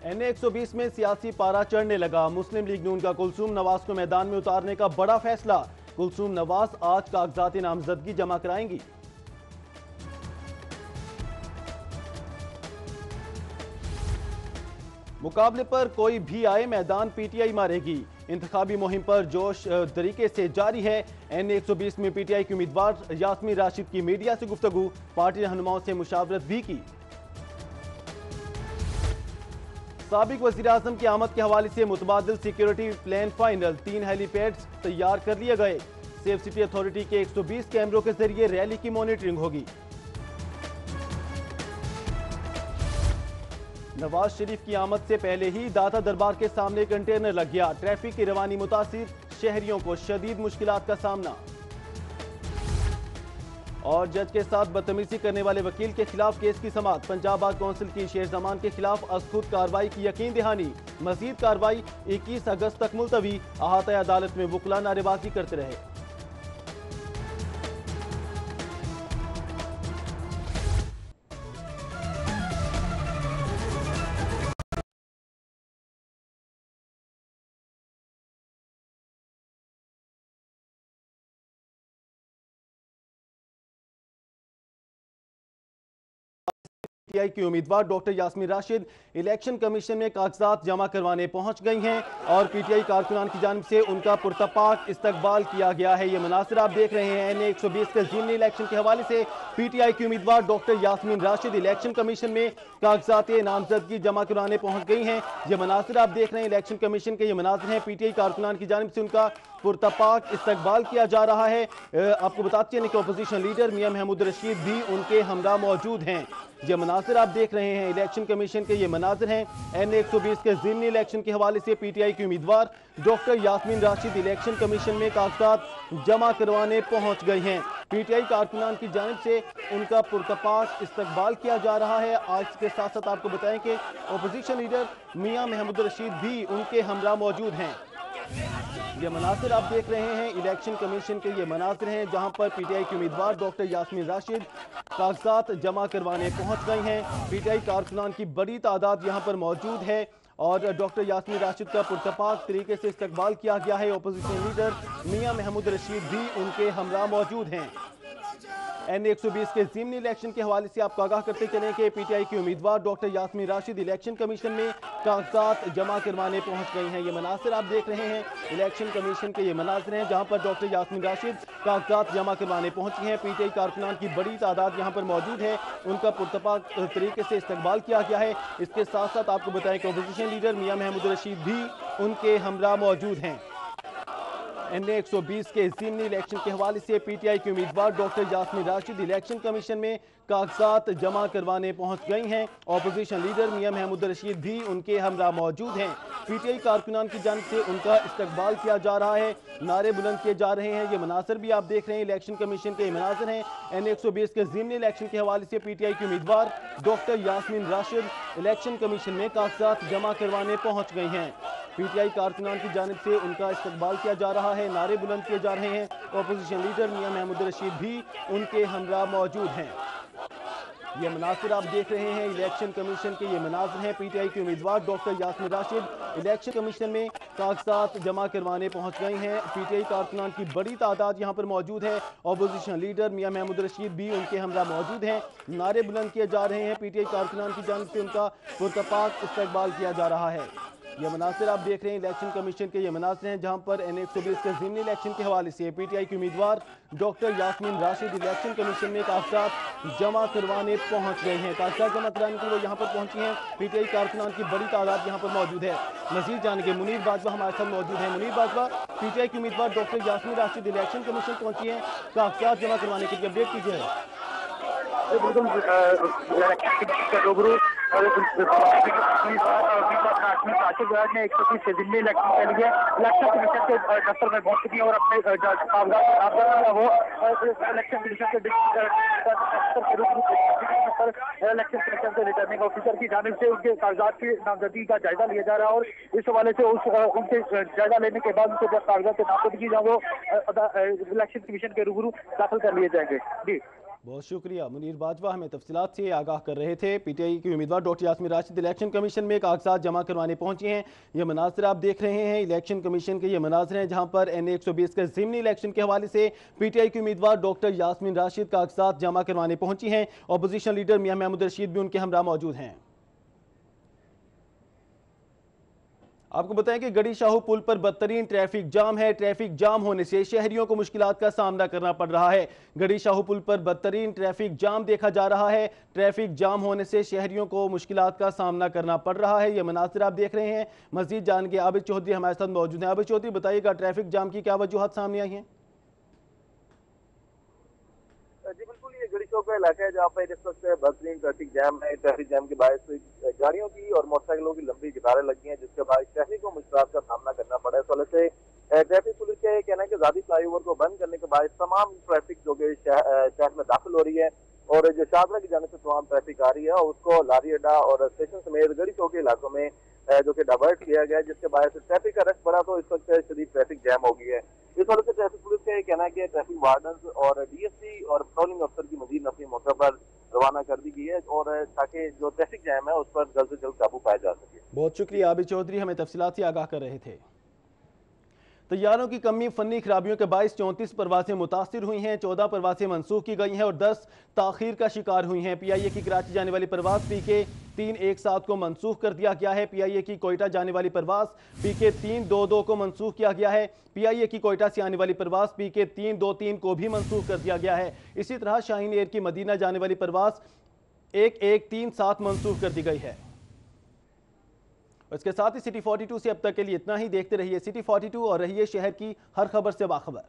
NA 120 में सियासी पारा चढ़ने लगा। मुस्लिम लीग नून का कुलसूम नवाज को मैदान में उतारने का बड़ा फैसला। कुलसूम नवाज आज कागजात नामजदगी जमा कराएंगी। मुकाबले पर कोई भी आए मैदान PTI मारेगी। इंतखाबी मुहिम पर जोश तरीके से जारी है। NA 120 में PTI की उम्मीदवार यास्मीन राशिद की मीडिया से गुफ्तगू, पार्टी रहनुमाओं से मुशावरत भी की। साबिक वज़ीर आज़म की आमद के हवाले से मुतबादिल सिक्योरिटी प्लान फाइनल। 3 हेलीपैड्स तैयार कर लिए गए। सेफ सिटी अथॉरिटी के 120 कैमरों के जरिए रैली की मॉनिटरिंग होगी। नवाज शरीफ की आमद से पहले ही दाता दरबार के सामने कंटेनर लग गया। ट्रैफिक की रवानी मुतासिर, शहरियों को शदीद मुश्किलात का सामना। और जज के साथ बदतमीजी करने वाले वकील के खिलाफ केस की समाअत। पंजाब बार काउंसिल की शेर जमान के खिलाफ अज़खुद कार्रवाई की यकीन दहानी। मजीद कार्रवाई 21 अगस्त तक मुलतवी। अहाता अदालत में वकला नारेबाजी करते रहे। PTI की उम्मीदवार doctor Yasmin Rashid election commission में कागजात जमा करवाने पहुंच गई हैं और PTI कारकुनान की जानिब से उनका पुरतपाक इस्तकबाल किया गया है। ये मनासिर आप देख रहे हैं। NA 120 के ज़िमनी इलेक्शन के हवाले से PTI की उम्मीदवार doctor Yasmin Rashid election commission में कागजात नामजदगी जमा करवाने पहुंच गई हैं। ये मनासिर आप देख रहे हैं। इलेक्शन कमीशन के ये मनासिर हैं। PTI कारकुनान की जानिब से उनका पुरतपाक इस्तकबाल किया जा रहा है। आपको बताते हैं कि अपोजिशन लीडर मियां महमूद रशीद भी उनके हमरा मौजूद हैं। ये मनासिर आप देख रहे हैं। इलेक्शन कमीशन के ये मनासिर हैं। NA 120 के ज़िमनी इलेक्शन के हवाले से PTI की उम्मीदवार doctor Yasmin Rashid election commission में कागजात जमा करवाने पहुंच गई हैं। PTI कारकुनान की जानिब से उनका पुरतपाक इस्तकबाल किया जा रहा है। आज के साथ साथ आपको बताएं कि अपोजिशन लीडर मियां महमूद रशीद भी उनके हमरा मौजूद हैं। ये मनासिर आप देख रहे हैं। इलेक्शन कमीशन के ये मनासिर हैं जहां पर PTI की उम्मीदवार डॉक्टर यास्मीन राशिद कागजात जमा करवाने पहुंच गई हैं। PTI कारकुनान की बड़ी तादाद यहां पर मौजूद है और डॉक्टर यास्मीन राशिद का पुरतपाक तरीके से इस्तकबाल किया गया है। अपोजिशन लीडर मियां महमूद रशीद भी उनके हमरा मौजूद हैं। NA 120 के ज़िमनी इलेक्शन के हवाले से आपको आगाह करते चलें कि PTI की उम्मीदवार doctor Yasmin Rashid election commission में कागजात जमा करवाने पहुंच गई हैं। ये मनासिर आप देख रहे हैं। इलेक्शन कमीशन के ये मनासिर हैं जहां पर डॉक्टर यास्मीन राशिद कागजात जमा करवाने पहुंची हैं। PTI कारकुनान की बड़ी तादाद यहां पर मौजूद है। उनका पुरतपाक तरीके से इस्तकबाल किया गया है। इसके साथ साथ आपको बताएं कि अपोजिशन लीडर मियां महमूद रशीद भी उनके हमरा मौजूद हैं। NA 120 के ज़िमनी इलेक्शन के हवाले से PTI की उम्मीदवार doctor Yasmin Rashid election commission में कागजात जमा करवाने पहुंच गई हैं। अपोजिशन लीडर मियां महमूद रशीद भी उनके हमरा मौजूद हैं। PTI कारकुनान की जानिब से उनका इस्तकबाल किया जा रहा है। नारे बुलंद किए जा रहे हैं। ये मनासिर भी आप देख रहे हैं। इलेक्शन कमीशन के ये मनासिर हैं। NA 120 के ज़िमनी इलेक्शन के हवाले से PTI की उम्मीदवार doctor Yasmin Rashid election commission में कागजात जमा करवाने पहुंच गई हैं। PTI कारकुनान की जानिब से उनका इस्तकबाल किया जा रहा है। नारे बुलंद किए जा रहे हैं। अपोजिशन लीडर मियां महमूद रशीद भी उनके हमरा मौजूद हैं। ये मनासिर आप देख रहे हैं। इलेक्शन कमीशन के ये मनासिर हैं। PTI की उम्मीदवार doctor Yasmin Rashid election commission में कागजात जमा करवाने पहुंच गई हैं। PTI कारकुनान की बड़ी तादाद यहां पर मौजूद है। अपोजिशन लीडर मियां महमूद रशीद भी उनके हमरा मौजूद हैं। नारे बुलंद किए जा रहे हैं। PTI कारकुनान की जानिब से उनका पुरतपाक इस्तकबाल किया जा रहा है। ये मनासिर आप देख रहे हैं। इलेक्शन कमीशन के ये मनासिर हैं जहां पर NA 120 के ज़िमनी इलेक्शन के हवाले से PTI की उम्मीदवार doctor Yasmin Rashid election commission में कागजात जमा करवाने पहुंच गए हैं। कागजात जमा कराने के लिए यहाँ पर पहुंची हैं। PTI कारकुनान की बड़ी तादाद यहाँ पर मौजूद है। मजीद जानेंगे मुनीर बाजवा हमारे साथ मौजूद है। मुनीर बाजवा, PTI की उम्मीदवार doctor Yasmin Rashid election commission पहुंची हैं कागजात जमा करवाने के लिए, अपडेट कीजिए। ने 130 से दिल्ली इलेक्शन के लिए इलेक्शन कमीशन के दफ्तर में पहुंच चुकी है और अपने वो इलेक्शन कमीशन के इलेक्शन कमीशन से रिटर्निंग ऑफिसर की जानिब से उनके कागजात की नामजदगी का जायजा लिया जा रहा है और इस हवाले से उनसे जायजा लेने के बाद उनके जब कागजात नामजदगी वो इलेक्शन कमीशन के रूबरू दाखिल कर लिए जाएंगे। जी बहुत शुक्रिया मुनीर बाजवा, हमें तफसीलात से आगाह कर रहे थे। पीटीआई की उम्मीदवार doctor Yasmin Rashid election commission में कागजात जमा करवाने पहुंची हैं। ये मनाजिर आप देख रहे हैं, इलेक्शन कमीशन के ये मनाजिर हैं जहां पर NA 120 के ज़िमनी इलेक्शन के हवाले से पीटीआई की उम्मीदवार डॉक्टर यास्मीन राशिद कागजात जमा करवाने पहुंची हैं। अपोजिशन लीडर मियां महमूद रशीद भी उनके हमरा मौजूद हैं। आपको बताएं कि गढ़ी शाहू पुल पर बदतरीन ट्रैफिक जाम है। ट्रैफिक जाम होने से शहरियों को मुश्किलात का सामना करना पड़ रहा है। गढ़ी शाहू पुल पर बदतरीन ट्रैफिक जाम देखा जा रहा है। ट्रैफिक जाम होने से शहरियों को मुश्किलात का सामना करना पड़ रहा है। ये मनासिर आप देख रहे हैं। मजीद जानेंगे, आबिद चौधरी हमारे साथ मौजूद हैं। आबिद चौधरी, बताइएगा ट्रैफिक जाम की क्या वजूहत सामने आई हैं? जी बिल्कुल, ये गढ़ी चौक का इलाका है जहाँ पर इस वक्त बदतरीन ट्रैफिक जैम है। ट्रैफिक जैम के बायस गाड़ियों की और मोटरसाइकिलों की लंबी कतारें लगी हैं, जिसके बाद शहरी को मुश्किलात का सामना करना पड़ा है। इस वजह से ट्रैफिक पुलिस का ये कहना है कि ज़ादी फ्लाईओवर को बंद करने के बाद तमाम ट्रैफिक जो कि शहर में दाखिल हो रही है और जो शाहजहाँ की जाने से तमाम ट्रैफिक आ रही है, उसको लारी अड्डा और स्टेशन समेत गढ़ी चौक के इलाकों में जो कि डाइवर्ट किया गया है, जिसके बायस ट्रैफिक का रश बढ़ा तो इस वक्त शदीद ट्रैफिक जैम हो गई है। इस वजह से ट्रैफिक पुलिस का ये कहना है कि ट्रैफिक वार्डन और DSP और पेट्रोलिंग अफसर की मजीद नफरी मौके पर रवाना कर दी गई है और ताकि जो ट्रैफिक जैम है उस पर जल्द से जल्द काबू पाया जा सके। बहुत शुक्रिया आबिद चौधरी, हमें तफसीलात से आगाह कर रहे थे। तैयारों की कमी, फनी खराबियों के बायस 34 परवासें मुतासिर हुई हैं, 14 परवासें मनसूख की गई हैं और 10 ताखीर का शिकार हुई हैं। PIA की कराची जाने वाली परवास PK 317 को मनसूख कर दिया गया है। PIA की कोयटा जाने वाली परवास PK 322 को मनसूख किया गया है। PIA की कोयटा से आने वाली परवास PK 323 को भी मनसूख कर दिया गया है। इसी तरह शाहीन एयर की मदीना जाने वाली परवास 1137 मनसूख कर दी गई है। इसके साथ ही सिटी 42 से अब तक के लिए इतना ही। देखते रहिए सिटी 42 और रहिए शहर की हर खबर से बाखबर।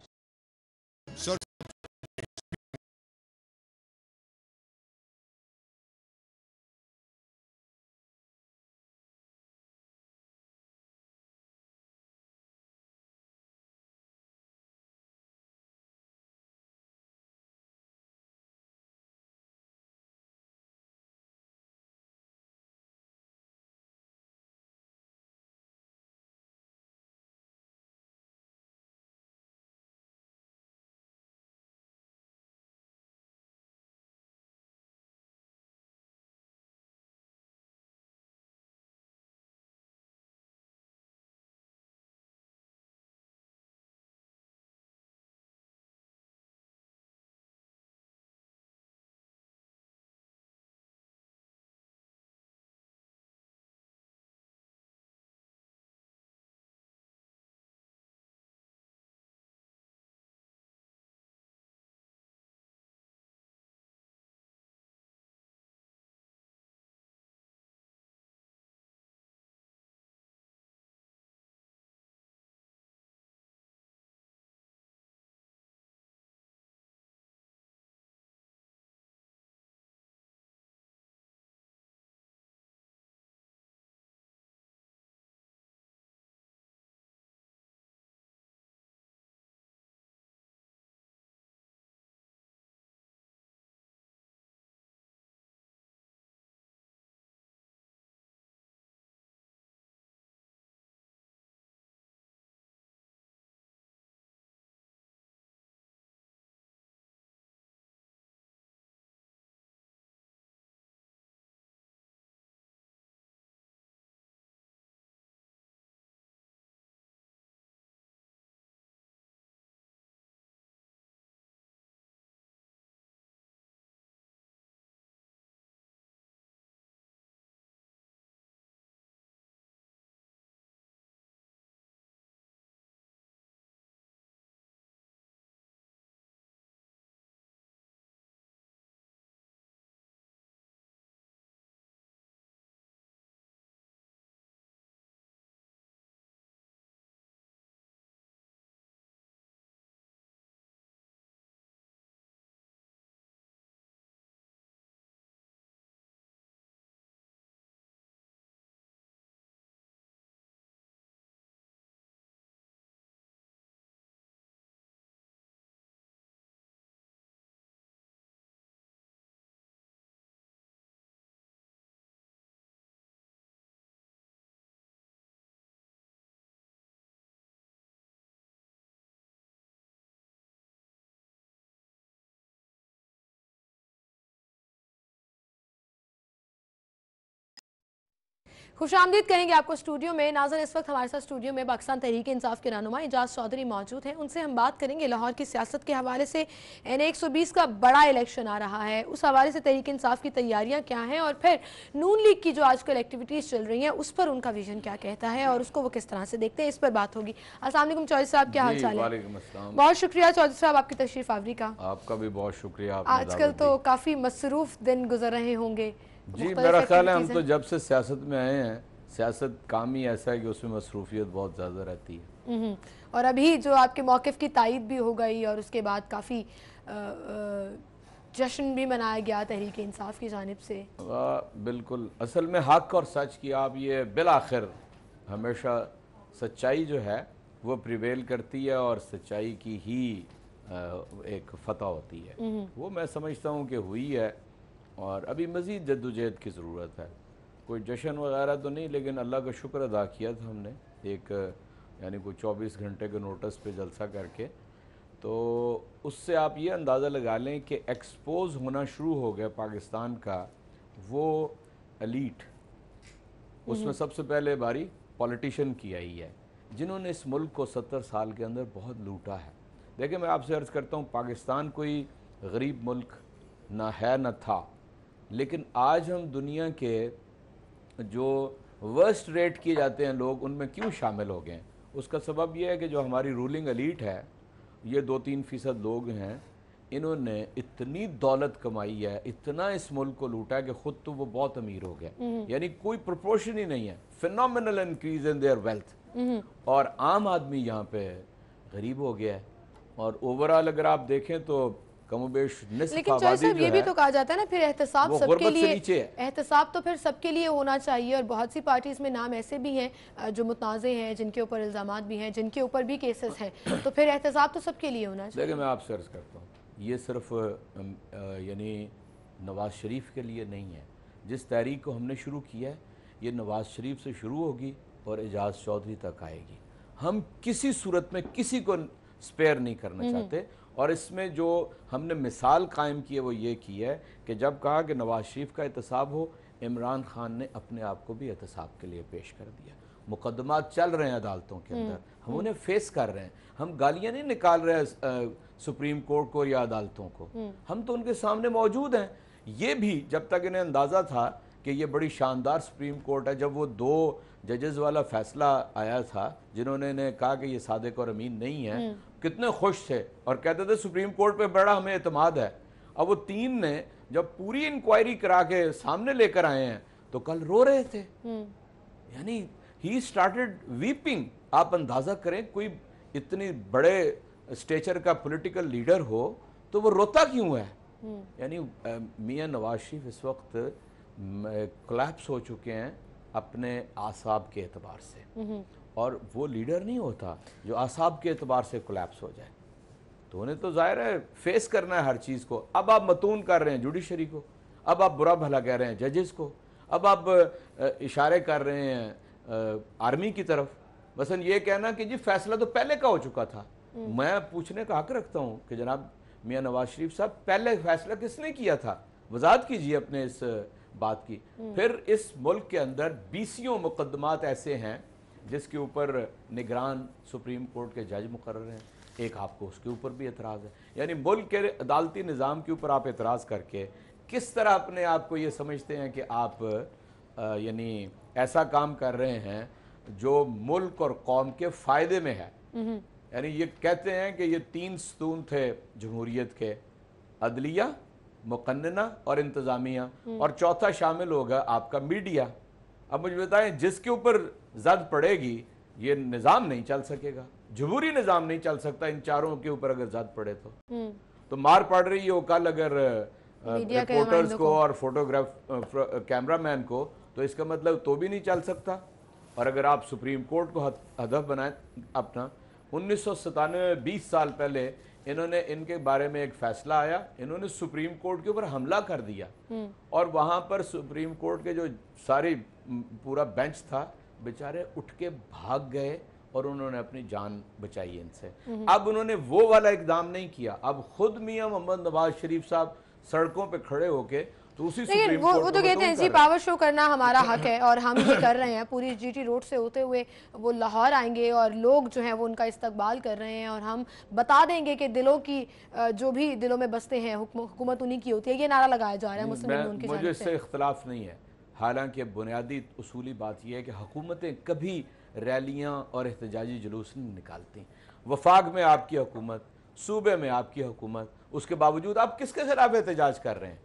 खुशामदीद कहेंगे आपको स्टूडियो में। नाज़र, इस वक्त हमारे साथ स्टूडियो में पाकिस्तान तहरीक इंसाफ के रहनुमा एजाज चौधरी मौजूद हैं। उनसे हम बात करेंगे लाहौर की सियासत के हवाले से। NA-120 का बड़ा इलेक्शन आ रहा है, उस हवाले से तहरीक इंसाफ की तैयारियां क्या हैं और फिर नून लीग की जो आजकल एक्टिविटीज़ चल रही हैं उस पर उनका विजन क्या कहता है और उसको वो किस तरह से देखते हैं, इस पर बात होगी। अस्सलाम वालेकुम चौधरी साहब, क्या हाल चाल है? बहुत शुक्रिया चौधरी साहब आपकी तशरीफ आवरी का। आपका भी बहुत शुक्रिया। आजकल तो काफ़ी मसरूफ दिन गुजर रहे होंगे। जी, मेरा ख्याल है हम तो जब से सियासत में आए हैं, सियासत काम ही ऐसा है कि उसमें मसरूफियत बहुत ज़्यादा रहती है। और अभी जो आपके मौक़िफ़ की तायद भी हो गई और उसके बाद काफ़ी जश्न भी मनाया गया तहरीक इंसाफ की जानिब से। बिल्कुल, असल में हक और सच की आप ये बिल आखिर हमेशा सच्चाई जो है वो प्रिवेल करती है और सच्चाई की ही एक फतह होती है। वो मैं समझता हूँ कि हुई है और अभी मज़ीद जद्दोजहद की ज़रूरत है। कोई जश्न वगैरह तो नहीं, लेकिन अल्लाह का शुक्र अदा किया था हमने एक यानी कोई 24 घंटे के नोटिस पे जलसा करके। तो उससे आप ये अंदाज़ा लगा लें कि एक्सपोज होना शुरू हो गया पाकिस्तान का वो एलीट। उसमें सबसे पहले बारी पॉलिटिशियन की आई है जिन्होंने इस मुल्क को 70 साल के अंदर बहुत लूटा है। देखिए, मैं आपसे अर्ज़ करता हूँ, पाकिस्तान कोई गरीब मुल्क ना है न था, लेकिन आज हम दुनिया के जो वर्स्ट रेट किए जाते हैं लोग उनमें क्यों शामिल हो गए हैं? उसका सबब यह है कि जो हमारी रूलिंग एलीट है, ये 2-3% लोग हैं, इन्होंने इतनी दौलत कमाई है, इतना इस मुल्क को लूटा है कि ख़ुद तो वो बहुत अमीर हो गए। यानी कोई प्रोपोर्शन ही नहीं है, phenomenal increase in their wealth. और आम आदमी यहाँ पे गरीब हो गया है। और ओवरऑल अगर आप देखें तो कमोबेश लेकिन चौधरी साहब ये भी तो कहा जाता है ना, फिर एहतसाब सबके लिए, एहतसाब तो फिर सबके लिए होना चाहिए। और बहुत सी पार्टीज में नाम ऐसे भी हैं जो मुतनाज़े हैं, जिनके ऊपर इल्ज़ामात भी हैं, जिनके ऊपर भी केसेस हैं, तो फिर एहतसाब तो सबके लिए होना चाहिए। देखिए, मैं आपसे अर्ज़ करता हूँ, ये सिर्फ यानी नवाज़ शरीफ के लिए नहीं है। जिस तहरीक को हमने शुरू किया है ये नवाज़ शरीफ से शुरू होगी और एजाज चौधरी तक आएगी। हम किसी सूरत में किसी को स्पेयर नहीं करना चाहते। और इसमें जो हमने मिसाल कायम की है वो ये की है कि जब कहा कि नवाज़ शरीफ का एहतसाब हो, इमरान खान ने अपने आप को भी एहतसाब के लिए पेश कर दिया। मुकदमात चल रहे हैं अदालतों के अंदर, हम उन्हें फेस कर रहे हैं। हम गालियाँ नहीं निकाल रहे हैं सुप्रीम कोर्ट को या अदालतों को, हम तो उनके सामने मौजूद हैं। ये भी जब तक इन्हें अंदाज़ा था कि ये बड़ी शानदार सुप्रीम कोर्ट है, जब वो 2 जजेस वाला फैसला आया था जिन्होंने इन्हें कहा कि ये सादिक और अमीन नहीं है, कितने खुश थे और कहते थे सुप्रीम कोर्ट पे बड़ा हमें एतमाद है। अब वो 3 ने जब पूरी इंक्वायरी करा के सामने लेकर आए हैं तो कल रो रहे थे। यानी ही स्टार्टेड वीपिंग। आप अंदाज़ा करें, कोई इतनी बड़े स्टेचर का पॉलिटिकल लीडर हो तो वो रोता क्यों है? यानी मियां नवाज शरीफ इस वक्त कोलैप्स हो चुके हैं अपने आसाब के एतबार से। और वो लीडर नहीं होता जो आसाब के एतबार से कोलैप्स हो जाए। तो उन्हें तो जाहिर है फेस करना है हर चीज़ को। अब आप मतून कर रहे हैं जुडिशरी को, अब आप बुरा भला कह रहे हैं जजेस को, अब आप इशारे कर रहे हैं आर्मी की तरफ। मसलन ये कहना कि जी फैसला तो पहले का हो चुका था। मैं पूछने का हक रखता हूँ कि जनाब मियां नवाज शरीफ साहब, पहले फैसला किसने किया था? वजाहत कीजिए अपने इस बात की। फिर इस मुल्क के अंदर 20 मुकदमात ऐसे हैं जिसके ऊपर निगरान सुप्रीम कोर्ट के जज मुकर्रर हैं। एक आपको उसके ऊपर भी एतराज़ है। यानी मुल्क के अदालती निज़ाम के ऊपर आप एतराज़ करके किस तरह अपने आप को ये समझते हैं कि आप यानी ऐसा काम कर रहे हैं जो मुल्क और कौम के फ़ायदे में है। यानी ये कहते हैं कि ये 3 सतून थे जमहूरियत के, अदलिया, मुकन्नना और इंतज़ामिया, और चौथा शामिल होगा आपका मीडिया। अब मुझे बताएं, जिसके ऊपर जद पड़ेगी ये निज़ाम नहीं चल सकेगा, जमहूरी निज़ाम नहीं चल सकता इन चारों के ऊपर अगर जद पड़े तो मार पड़ रही हो कल अगर रिपोर्टर्स को और फोटोग्राफ कैमरामैन को, तो इसका मतलब तो भी नहीं चल सकता। और अगर आप सुप्रीम कोर्ट को हदफ बनाए अपना, 1997 20 साल पहले इन्होंने, इनके बारे में एक फैसला आया, इन्होंने सुप्रीम कोर्ट के ऊपर हमला कर दिया और वहां पर सुप्रीम कोर्ट के जो सारी पूरा बेंच था बेचारे उठ के भाग गए और उन्होंने अपनी जान बचाई इनसे। अब उन्होंने वो वाला इकदाम नहीं किया। अब खुद मियां मोहम्मद नवाज शरीफ साहब सड़कों पे खड़े होके तो उसी लेकिन सुप्रीम वो कोर्ट तो कहते हैं जी पावर शो करना हमारा हक है और हम ये कर रहे हैं। पूरी जीटी रोड से होते हुए वो लाहौर आएंगे और लोग जो हैं वो उनका इस्तकबाल कर रहे हैं और हम बता देंगे कि दिलों की जो भी दिलों में बसते हैं हुकूमत उन्हीं की होती है। ये नारा लगाया जा रहा है मुस्लिम लीग की मुझे जानिब इससे से। इख्तलाफ नहीं है। हालांकि बुनियादी उसूली बात यह है कि हुकूमतें कभी रैलियाँ और एहतजाजी जुलूस नहीं निकालती। वफाक में आपकी हुकूमत, सूबे में आपकी हुकूमत, उसके बावजूद आप किसके खिलाफ एहतजाज कर रहे हैं?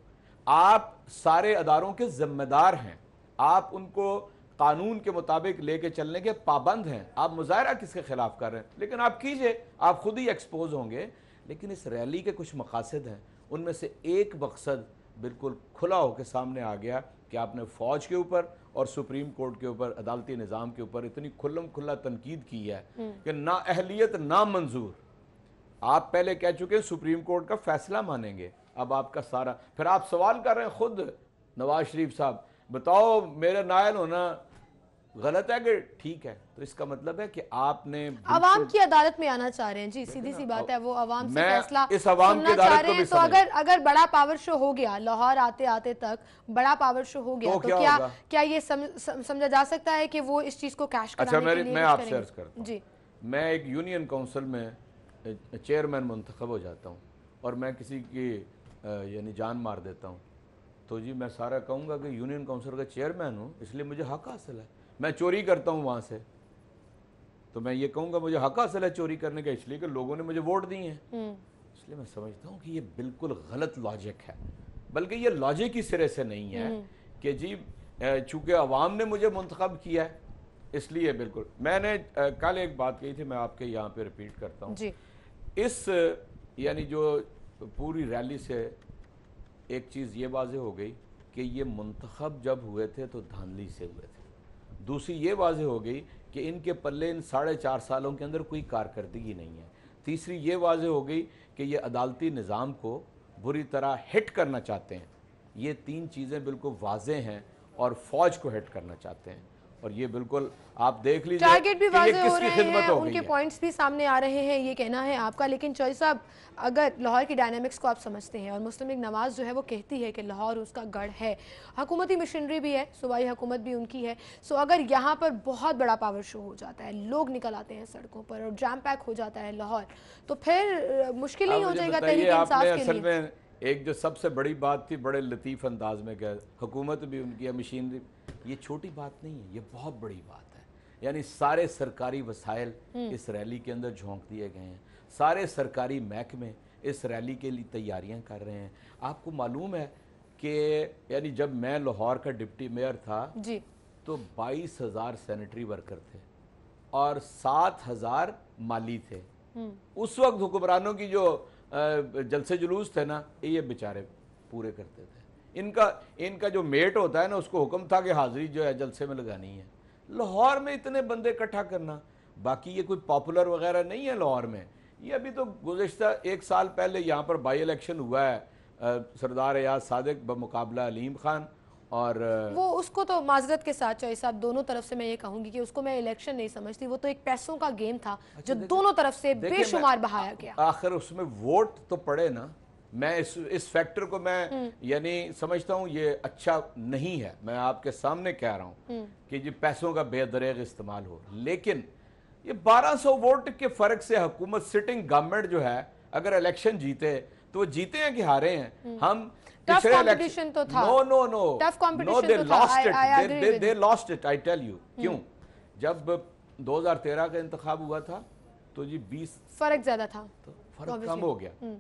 आप सारे अदारों के जिम्मेदार हैं, आप उनको कानून के मुताबिक लेके चलने के पाबंद हैं। आप मुजाहरा किसके खिलाफ कर रहे हैं? लेकिन आप कीजिए, आप खुद ही एक्सपोज होंगे। लेकिन इस रैली के कुछ मकासद हैं, उनमें से एक मकसद बिल्कुल खुला होकर सामने आ गया कि आपने फ़ौज के ऊपर और सुप्रीम कोर्ट के ऊपर, अदालती निज़ाम के ऊपर इतनी खुल्लम खुल्ला तनकीद की है कि ना अहलियत ना मंजूर। आप पहले कह चुके हैं सुप्रीम कोर्ट का फैसला मानेंगे, अब आपका सारा, फिर आप सवाल कर रहे हैं खुद नवाज शरीफ साहब, बताओ मेरा नायल होना गलत है कि ठीक है? तो इसका मतलब है कि आपने अवाम की अदालत में आना चाह रहे हैं जी, सीधी सी बात है, वो अवाम से फैसला इस अवाम की चाह रहे को हैं। तो अगर बड़ा पावर शो हो गया, लाहौर आते आते तक बड़ा पावर शो हो गया, तो क्या ये समझा जा सकता है कि वो इस चीज को कैश कराने के लिए? मैं आपसे अर्ज करता हूं जी, मैं एक यूनियन काउंसिल में चेयरमैन मुंतखब हो जाता हूँ और मैं किसी की यानी जान मार देता हूँ, तो जी मैं सारा कहूँगा कि यूनियन काउंसिल का चेयरमैन हूँ इसलिए मुझे हक हासिल है। मैं चोरी करता हूँ वहाँ से, तो मैं ये कहूँगा मुझे हक हासिल है चोरी करने का, इसलिए कि लोगों ने मुझे वोट दिए हैं। इसलिए मैं समझता हूँ कि ये बिल्कुल गलत लॉजिक है, बल्कि ये लॉजिक ही सिरे से नहीं है कि जी चूँकि अवाम ने मुझे मुंतखब किया है इसलिए। बिल्कुल, मैंने कल एक बात कही थी, मैं आपके यहाँ पे रिपीट करता हूँ। इस यानी जो पूरी रैली से एक चीज़ ये वाज़ेह हो गई कि ये मुंतखब जब हुए थे तो धांधली से हुए थे। दूसरी ये वाज़ेह हो गई कि इनके पल्ले इन 4.5 सालों के अंदर कोई कारकर्दगी नहीं है। तीसरी ये वाज़ेह हो गई कि ये अदालती निज़ाम को बुरी तरह हिट करना चाहते हैं। ये तीन चीज़ें बिल्कुल वाज़ेह हैं और फ़ौज को हिट करना चाहते हैं, और ये बिल्कुल आप देख लीजिए टारगेट भी वाज़ेह हो रहे हैं, उनके पॉइंट्स भी सामने आ रहे हैं, ये कहना है आपका। लेकिन चौधरी साहब, अगर लाहौर की डायनामिक्स को आप समझते हैं और मुस्लिम लीग नवाज जो है वो कहती है कि लाहौर उसका गढ़ है, हुकूमती मशीनरी भी है, सूबाई हुकूमत भी उनकी है, सो अगर यहाँ पर बहुत बड़ा पावर शो हो जाता है, लोग निकल आते हैं सड़कों पर और जैम पैक हो जाता है लाहौर, तो फिर मुश्किल नहीं हो जाएगा तहरीक इंसाफ के लिए? एक जो सबसे बड़ी बात थी, बड़े लतीफ़ अंदाज में कहा, हुकूमत भी उनकी है, मशीनरी, ये छोटी बात नहीं है, ये बहुत बड़ी बात है। यानी सारे सरकारी वसाइल इस रैली के अंदर झोंक दिए गए हैं, सारे सरकारी महकमे इस रैली के लिए तैयारियां कर रहे हैं। आपको मालूम है कि यानी जब मैं लाहौर का डिप्टी मेयर था जी, तो 22,000 सैनिटरी वर्कर थे और 7,000 माली थे। उस वक्त हुक्मरानों की जो जलसे जुलूस थे ना, ये बेचारे पूरे करते थे। इनका जो मेट होता है ना, उसको हुक्म था कि हाजिरी जो है जलसे में लगानी है। लाहौर में इतने बंदे इकट्ठा करना, बाकी ये कोई पॉपुलर वगैरह नहीं है लाहौर में। ये अभी तो गुज़िश्ता 1 साल पहले यहाँ पर बाई इलेक्शन हुआ है, सरदार एयाज सादिक बमुकाबला अलीम खान, और वो उसको तो माजरत के साथ चौधरी साहब दोनों तरफ से मैं ये कहूँगी कि उसको मैं इलेक्शन नहीं समझती, वो तो एक पैसों का गेम था जो दोनों तरफ से बेशुमार बहाया गया। आखिर उसमें वोट तो पड़े ना। मैं इस फैक्टर को मैं यानी समझता हूँ ये अच्छा नहीं है। मैं आपके सामने कह रहा हूँ कि ये पैसों का बेदरेग इस्तेमाल हो, लेकिन ये 1200 वोट के फर्क से हुकूमत, सिटिंग गवर्नमेंट जो है, अगर इलेक्शन जीते तो वो जीते हैं कि हारे हैं। हम टफ कंपटीशन तो था, नो टफ कंपटीशन तो था, they lost it, I tell you. क्यों? जब 2013 का इंतखाब हुआ था तो जी 20 फर्क ज्यादा था, तो फर्क कम हो गया।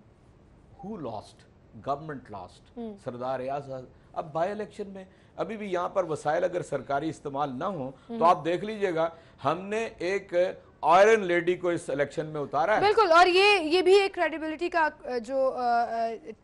Who lost? Government lost. सरदार एयाज। अब बाई इलेक्शन में अभी भी यहाँ पर वसाइल अगर सरकारी इस्तेमाल ना हो तो आप देख लीजिएगा, हमने एक आयरन लेडी को इस इलेक्शन में उतारा है। बिल्कुल, और ये भी एक क्रेडिबिलिटी का जो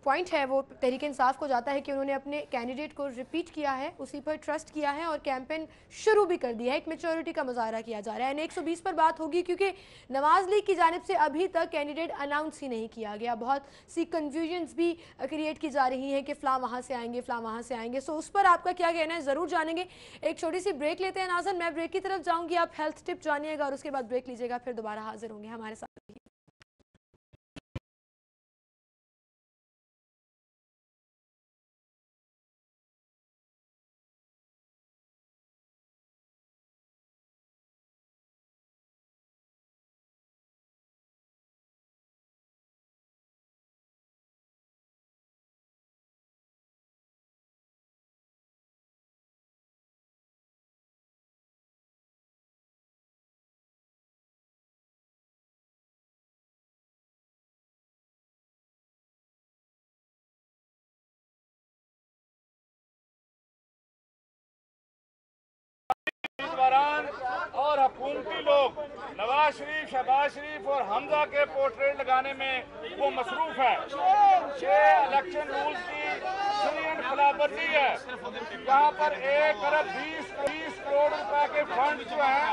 पॉइंट है वो तहरीक इंसाफ को जाता है कि उन्होंने अपने कैंडिडेट को रिपीट किया है, उसी पर ट्रस्ट किया है और कैंपेन शुरू भी कर दिया है। एक मैच्योरिटी का मुजाहरा किया जा रहा है। 120 पर बात होगी क्योंकि नवाज लीग की जानिब से अभी तक कैंडिडेट अनाउंस ही नहीं किया गया। बहुत सी कन्फ्यूजन्स भी क्रिएट की जा रही हैं कि फ़लाँ वहाँ से आएंगे, फ़लाँ वहाँ से आएंगे। सो उस पर आपका क्या कहना है ज़रूर जानेंगे। एक छोटी सी ब्रेक लेते हैं नाज़रीन, मैं ब्रेक की तरफ जाऊँगी, आप हेल्थ टिप जानिएगा और उसके बाद ब्रेक लीजिएगा, फिर दोबारा हाजिर होंगे हमारे साथ। हुकूमती लोग नवाज शरीफ, शहबाज शरीफ और हमजा के पोर्ट्रेट लगाने में वो मसरूफ है। ये इलेक्शन रूल्स की सीरियन खिलाफवर्जी है। यहाँ पर 1 अरब 20 करोड़ रुपए के फंड जो हैं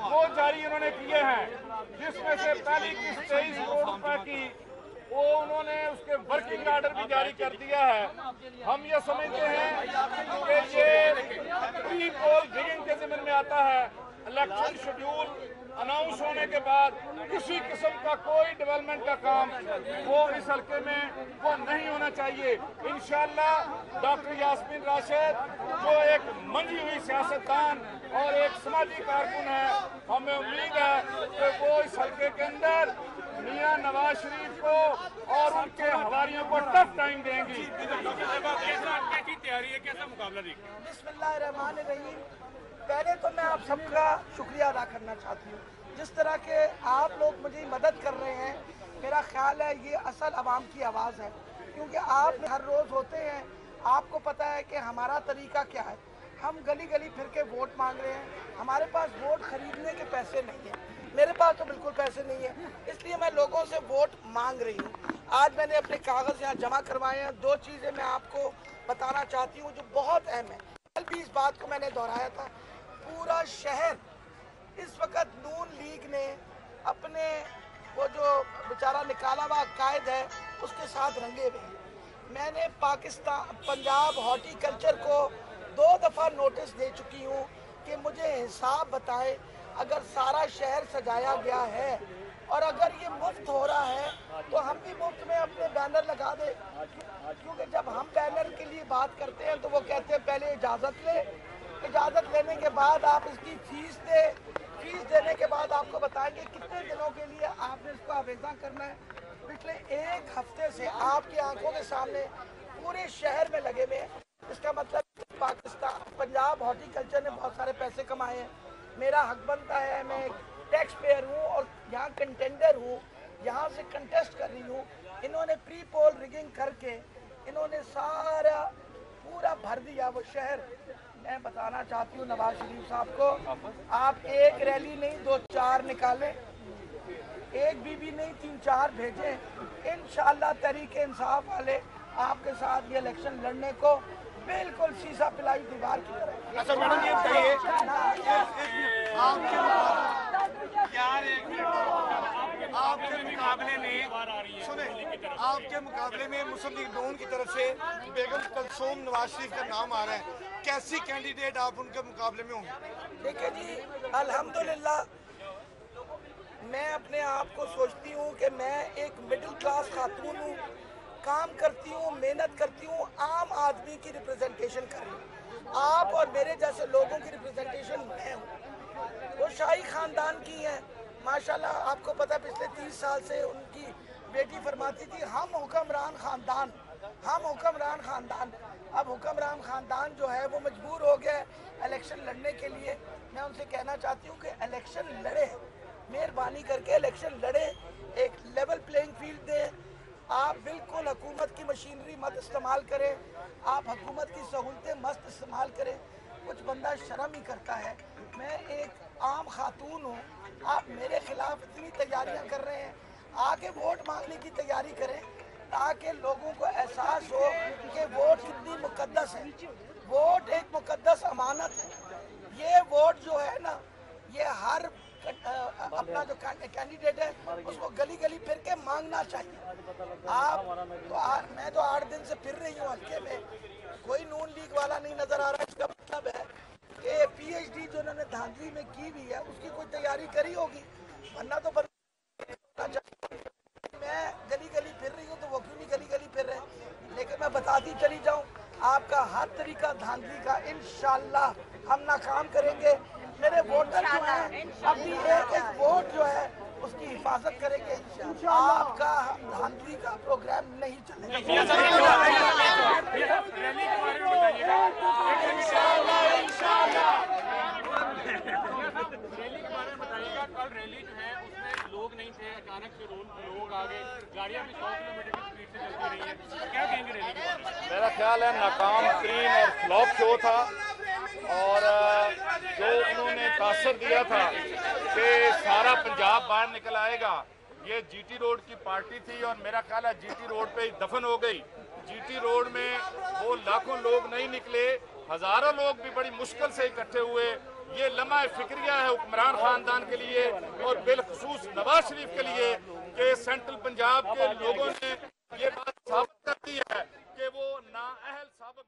वो जारी उन्होंने किए हैं, जिसमें से पहली किस्त 23 करोड़ रुपए की वो उन्होंने उसके वर्किंग ऑर्डर भी जारी कर दिया है। हम ये समझते हैं कि ये प्री पोल रिगिंग के ज़िम्मे में आता है। इलेक्शन शेड्यूल अनाउंस होने के बाद किसी किस्म का कोई डेवलपमेंट का काम वो इस हल्के में वो नहीं होना चाहिए। इंशाअल्लाह डॉक्टर यास्मीन राशिद जो एक मंजी हुई सियासतदान और एक समाजी कारकुन है, हमें उम्मीद है कि वो इस हल्के के अंदर मियां नवाज शरीफ को और उनके हवारियों को टफ टाइम देंगी। कैसी तैयारी है, कैसा मुकाबला देखिए? बिस्मिल्लाहिर्रहमानिर्रहीम। पहले तो मैं आप सबका शुक्रिया अदा करना चाहती हूँ, जिस तरह के आप लोग मुझे मदद कर रहे हैं। मेरा ख्याल है ये असल आवाम की आवाज़ है, क्योंकि आप हर रोज़ होते हैं, आपको पता है कि हमारा तरीका क्या है। हम गली गली फिर के वोट मांग रहे हैं, हमारे पास वोट खरीदने के पैसे नहीं हैं, मेरे पास तो बिल्कुल पैसे नहीं है, इसलिए मैं लोगों से वोट मांग रही हूँ। आज मैंने अपने कागज़ यहाँ जमा करवाए हैं। 2 चीज़ें मैं आपको बताना चाहती हूँ जो बहुत अहम है। कल भी इस बात को मैंने दोहराया था। पूरा शहर इस वक्त नून लीग ने अपने वो जो बेचारा निकाला हुआ कायद है उसके साथ रंगे हुए हैं। मैंने पंजाब हॉर्टिकल्चर को 2 दफ़ा नोटिस दे चुकी हूँ कि मुझे हिसाब बताएं, अगर सारा शहर सजाया गया है और अगर ये मुफ्त हो रहा है तो हम भी मुफ्त में अपने बैनर लगा दें। क्योंकि जब हम बैनर के लिए बात करते हैं तो वो कहते हैं पहले इजाज़त ले, इजाज़त लेने के बाद आप इसकी फीस दे, फीस देने के बाद आपको बताएंगे कितने दिनों के लिए आपने इसको आवेदन करना है। पिछले 1 हफ्ते से आपकी आंखों के सामने पूरे शहर में लगे हुए हैं। इसका मतलब पंजाब हॉर्टिकल्चर ने बहुत सारे पैसे कमाए हैं। मेरा हक बनता है, मैं टैक्स पेयर हूँ और यहाँ कंटेंडर हूँ, यहाँ से कंटेस्ट कर रही हूँ। इन्होंने प्री पोल रिगिंग करके इन्होंने सारा पूरा भर दिया वो शहर। मैं बताना चाहती हूँ नवाज शरीफ साहब को, आप एक रैली नहीं 2-4 निकालें, एक बीबी नहीं 3-4 भेजें। इंशाअल्लाह तहरीके इंसाफ वाले आपके साथ ये इलेक्शन लड़ने को बिल्कुल शीशा पिलाई दीवार की तरह। अच्छा मैडम ये बताइए, आपके मुकाबले में मुस्लिम लीग नून की तरफ से बेगम कलसूम नवाज शरीफ का नाम आ रहा है, कैसी कैंडिडेट आप उनके मुकाबले में होंगे? देखिए जी, अल्हम्दुलिल्लाह मैं अपने आप को सोचती हूँ कि मैं एक मिडिल क्लास खातून हूँ, काम करती हूँ, मेहनत करती हूँ, आम आदमी की रिप्रेजेंटेशन कर रही हूँ। आप और मेरे जैसे लोगों की रिप्रेजेंटेशन मैं हूँ। वो शाही ख़ानदान की है माशाल्लाह। आपको पता है पिछले 30 साल से उनकी बेटी फरमाती थी हम हुक्मरान ख़ानदान, हम हुक्मरान ख़ानदान। अब हुक्मरान ख़ानदान जो है वो मजबूर हो गया इलेक्शन लड़ने के लिए। मैं उनसे कहना चाहती हूँ कि इलेक्शन लड़े, मेहरबानी करके इलेक्शन लड़े, एक लेवल प्लेइंग फील्ड दें। आप बिल्कुल हुकूमत की मशीनरी मत इस्तेमाल करें, आप हुकूमत की सहूलतें मस्त इस्तेमाल करें। कुछ बंदा शर्म ही करता है। मैं एक आम खातून हूँ, आप मेरे खिलाफ इतनी तैयारियाँ कर रहे हैं, आके वोट मांगने की तैयारी करें ताकि लोगों को एहसास हो कि वोट कितनी मुकद्दस है। वोट एक मुकद्दस अमानत है। ये वोट जो है ना, ये हर अपना जो कैंडिडेट है उसको गली गली फिर के मांगना चाहिए। आप तो मैं तो 8 दिन से फिर रही हूँ हल्के में, कोई नून लीग वाला नहीं नजर आ रहा है। इसका मतलब है कि PhD जो उन्होंने धांधली में की हुई है उसकी कोई तैयारी करी होगी, वरना तो मैं गली गली फिर रही हूँ तो वो क्यों नहीं गली गली फिर रहे। लेकिन मैं बताती चली जाऊँ, आपका हर तरीका धांधली का इंशाअल्लाह हम नाकाम करेंगे। मेरे वोटर जो हैं अपनी एक वोट जो है उसकी हिफाजत करेंगे। आपका धांधली का प्रोग्राम नहीं चलेगा। कल रैली जो है उसमें लोग नहीं थे, अचानक से लोग आ गए, गाड़ियां भी 100 किलोमीटर की स्पीड से चलती रही है, क्या कहेंगे रैली के बारे में? मेरा ख्याल है नाकाम तरीन और फ्लॉप शो था और जो उन्होंने तासर दिया था कि सारा पंजाब बाहर निकल आएगा, ये जीटी रोड की पार्टी थी और मेरा ख्याल है जीटी रोड पे ही दफन हो गई। जीटी रोड में वो लाखों लोग नहीं निकले, हजारों लोग भी बड़ी मुश्किल से इकट्ठे हुए। ये लम्हा फिक्रिया है हुक्मरान खानदान के लिए और बिलखसूस नवाज शरीफ के लिए कि सेंट्रल पंजाब के लोगों ने ये बात साबित कर दी है कि वो नाअहल साबिक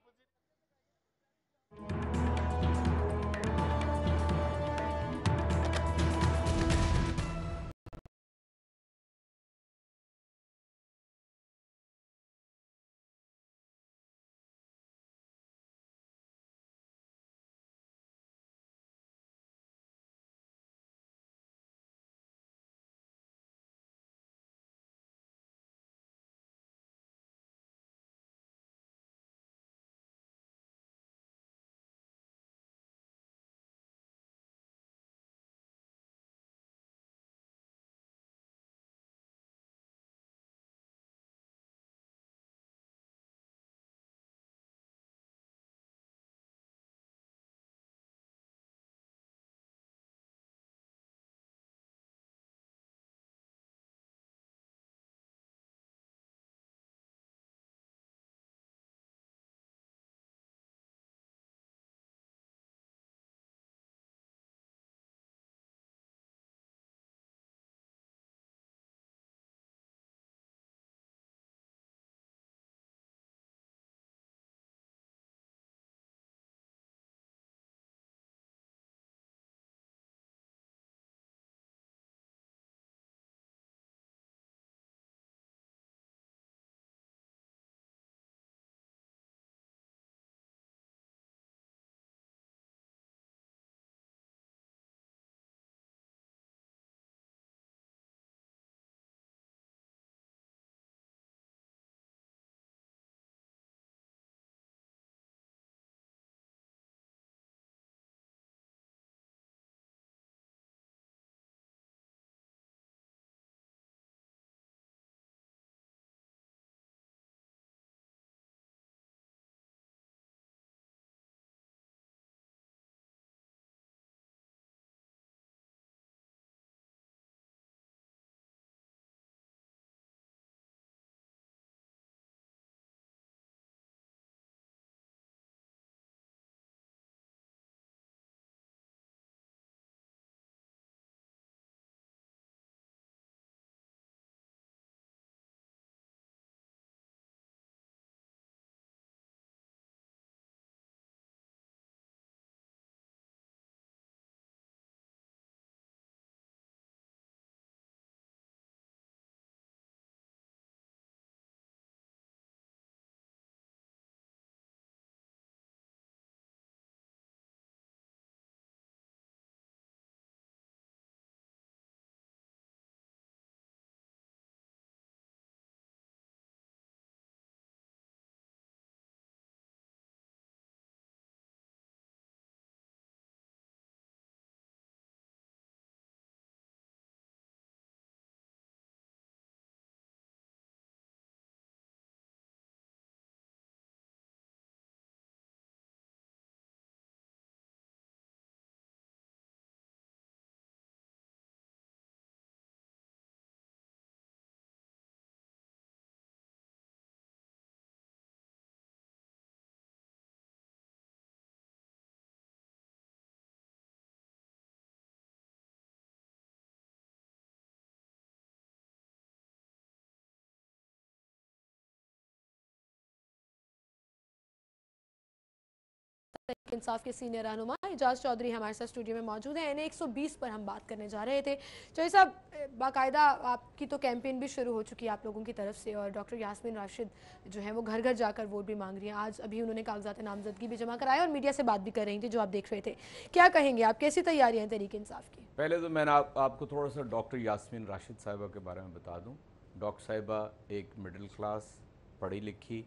इंसाफ के सीनियर रहनुमा एजाज चौधरी हमारे साथ स्टूडियो में मौजूद हैं। NA 120 पर हम बात करने जा रहे थे। चौधरी साहब, बाकायदा आपकी तो कैंपेन भी शुरू हो चुकी है आप लोगों की तरफ से, और डॉक्टर यास्मीन राशिद जो है वो घर घर जाकर वोट भी मांग रही हैं। आज अभी उन्होंने कागजात नामजदगी भी जमा कराया और मीडिया से बात भी कर रही थी, जो आप देख रहे थे। क्या कहेंगे आप, कैसी तैयारियां हैं तहरीक इंसाफ की? पहले तो मैं आपको थोड़ा सा डॉक्टर यास्मीन राशिद साहिबा के बारे में बता दूँ। डॉक्टर साहिबा एक मिडिल क्लास पढ़ी लिखी,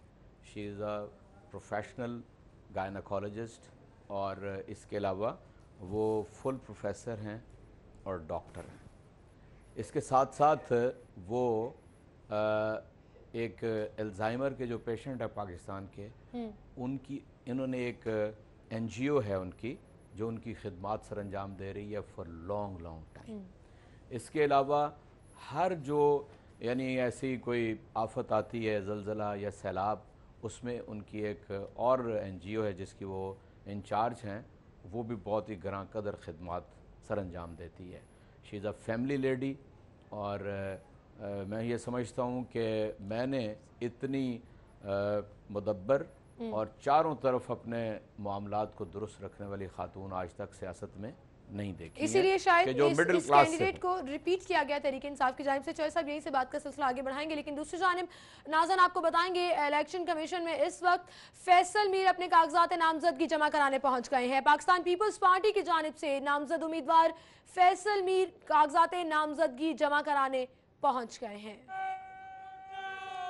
she is a professional gynaecologist और इसके अलावा वो फुल प्रोफेसर हैं और डॉक्टर हैं। इसके साथ साथ वो एक अल्जाइमर के जो पेशेंट है पाकिस्तान के, उनकी इन्होंने एक NGO है उनकी, जो उनकी खिदमात सर अंजाम दे रही है फॉर लॉन्ग लॉन्ग टाइम। इसके अलावा हर जो यानी ऐसी कोई आफत आती है, ज़लज़ला या सैलाब, उसमें उनकी एक और NGO है जिसकी वो इंचार्ज हैं, वो भी बहुत ही ग्रां कदर खिदमात सर अंजाम देती है। She is a family lady, और मैं ये समझता हूँ कि मैंने इतनी मुदब्बर और चारों तरफ अपने मामलात को दुरुस्त रखने वाली खातून आज तक सियासत में नहीं देखी। इसीलिए शायद जो इस कैंडिडेट को रिपीट किया गया तहरीक इंसाफ की जानिब से। चौधरी साहब यहीं से बात का सिलसिला आगे बढ़ाएंगे, लेकिन दूसरी जानिब नाज़न आपको बताएंगे इलेक्शन कमीशन में इस वक्त फैसल मीर अपने कागजात नामजदगी जमा कराने पहुंच गए हैं। पाकिस्तान पीपल्स पार्टी की जानिब से नामजद उम्मीदवार फैसल मीर कागजात नामजदगी जमा कराने पहुंच गए हैं।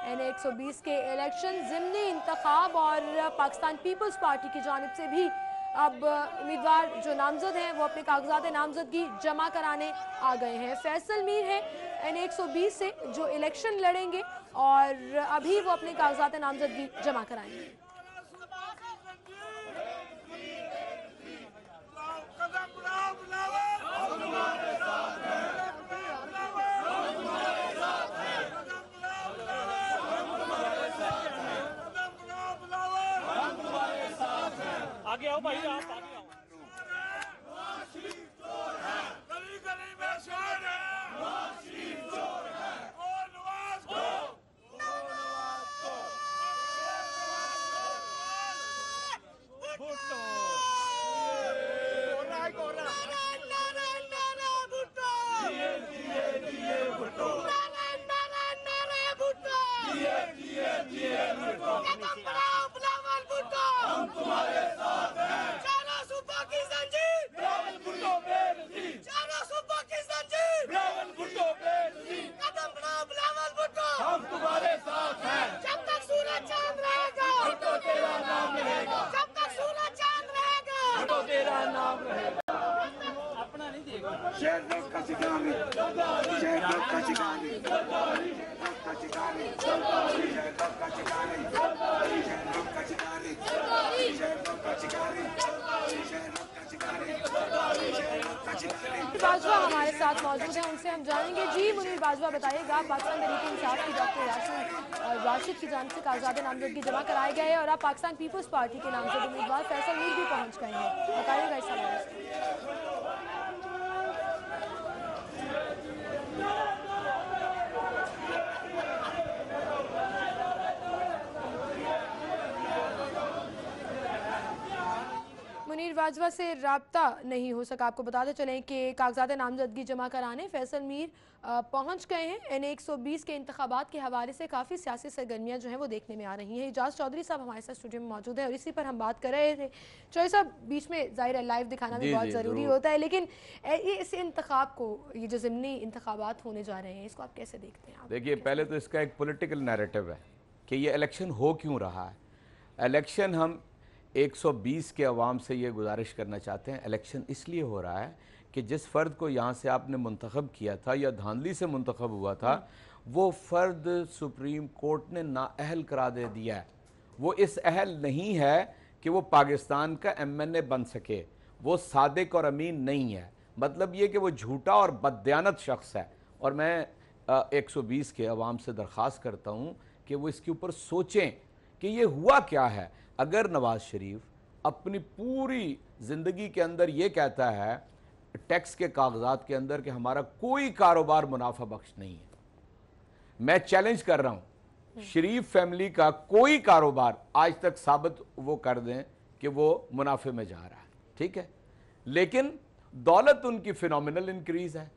NA-120 के इलेक्शन ज़िमनी इंतखाब और पाकिस्तान पीपल्स पार्टी की जानिब से भी अब उम्मीदवार जो नामजद हैं वो अपने कागजात नामजदगी जमा कराने आ गए हैं। फैसल मीर हैं NA-120 से जो इलेक्शन लड़ेंगे और अभी वो अपने कागजात नामजदगी जमा कराएंगे। आगे आओ भाई, आप आगे आओ। बाजवा हमारे साथ मौजूद हैं, उनसे हम जानेंगे। जी मुनीर बाजवा, बताइएगा, पाकिस्तान तहरीक इंसाफ की डॉक्टर यासीन राशिद की जानिब से कागजात नामजदगी जमा कराए गए हैं और अब पाकिस्तान पीपल्स पार्टी के नामजद उम्मीदवार फैसल मीर भी पहुंच गए हैं। बताइएगा इस हवाले से। मुनीर बाजवा से रब्ता नहीं हो सका। आपको बताते चलें कि कागजात नामजदगी जमा कराने फैसल मीर पहुंच गए हैं। NA-120 के इंतखाबात के हवाले से काफ़ी सियासी सरगर्मियाँ जो हैं वो देखने में आ रही हैं। इजाज़ चौधरी साहब हमारे साथ स्टूडियो में मौजूद हैं और इसी पर हम बात कर रहे थे। चौधरी साहब, बीच में ज़ाहिर है लाइव दिखाना भी बहुत ज़रूरी होता है, लेकिन इस इंतखाब को, ये जो ज़िमनी इंतखाबात होने जा रहे हैं, इसको आप कैसे देखते हैं? देखिए, पहले तो इसका एक पॉलिटिकल नैरेटिव है कि ये इलेक्शन हो क्यों रहा है। इलेक्शन हम 120 के अवाम से ये गुजारिश करना चाहते हैं, इलेक्शन इसलिए हो रहा है कि जिस फ़र्द को यहाँ से आपने मुंतखब किया था या धांधली से मुंतखब हुआ था, वो फ़र्द सुप्रीम कोर्ट ने नाअहल करा दे दिया है। वो इस अहल नहीं है कि वो पाकिस्तान का MNA बन सके, वो सादिक और अमीन नहीं है। मतलब ये कि वो झूठा और बददियानत शख्स है। और मैं 120 के अवाम से दरख्वास्त करता हूँ कि वो इसके ऊपर सोचें कि ये हुआ क्या है। अगर नवाज़ शरीफ अपनी पूरी ज़िंदगी के अंदर ये कहता है टैक्स के कागजात के अंदर कि हमारा कोई कारोबार मुनाफा बख्श नहीं है, मैं चैलेंज कर रहा हूँ, शरीफ फैमिली का कोई कारोबार आज तक साबित वो कर दें कि वो मुनाफे में जा रहा है, ठीक है। लेकिन दौलत उनकी फिनोमिनल इंक्रीज है,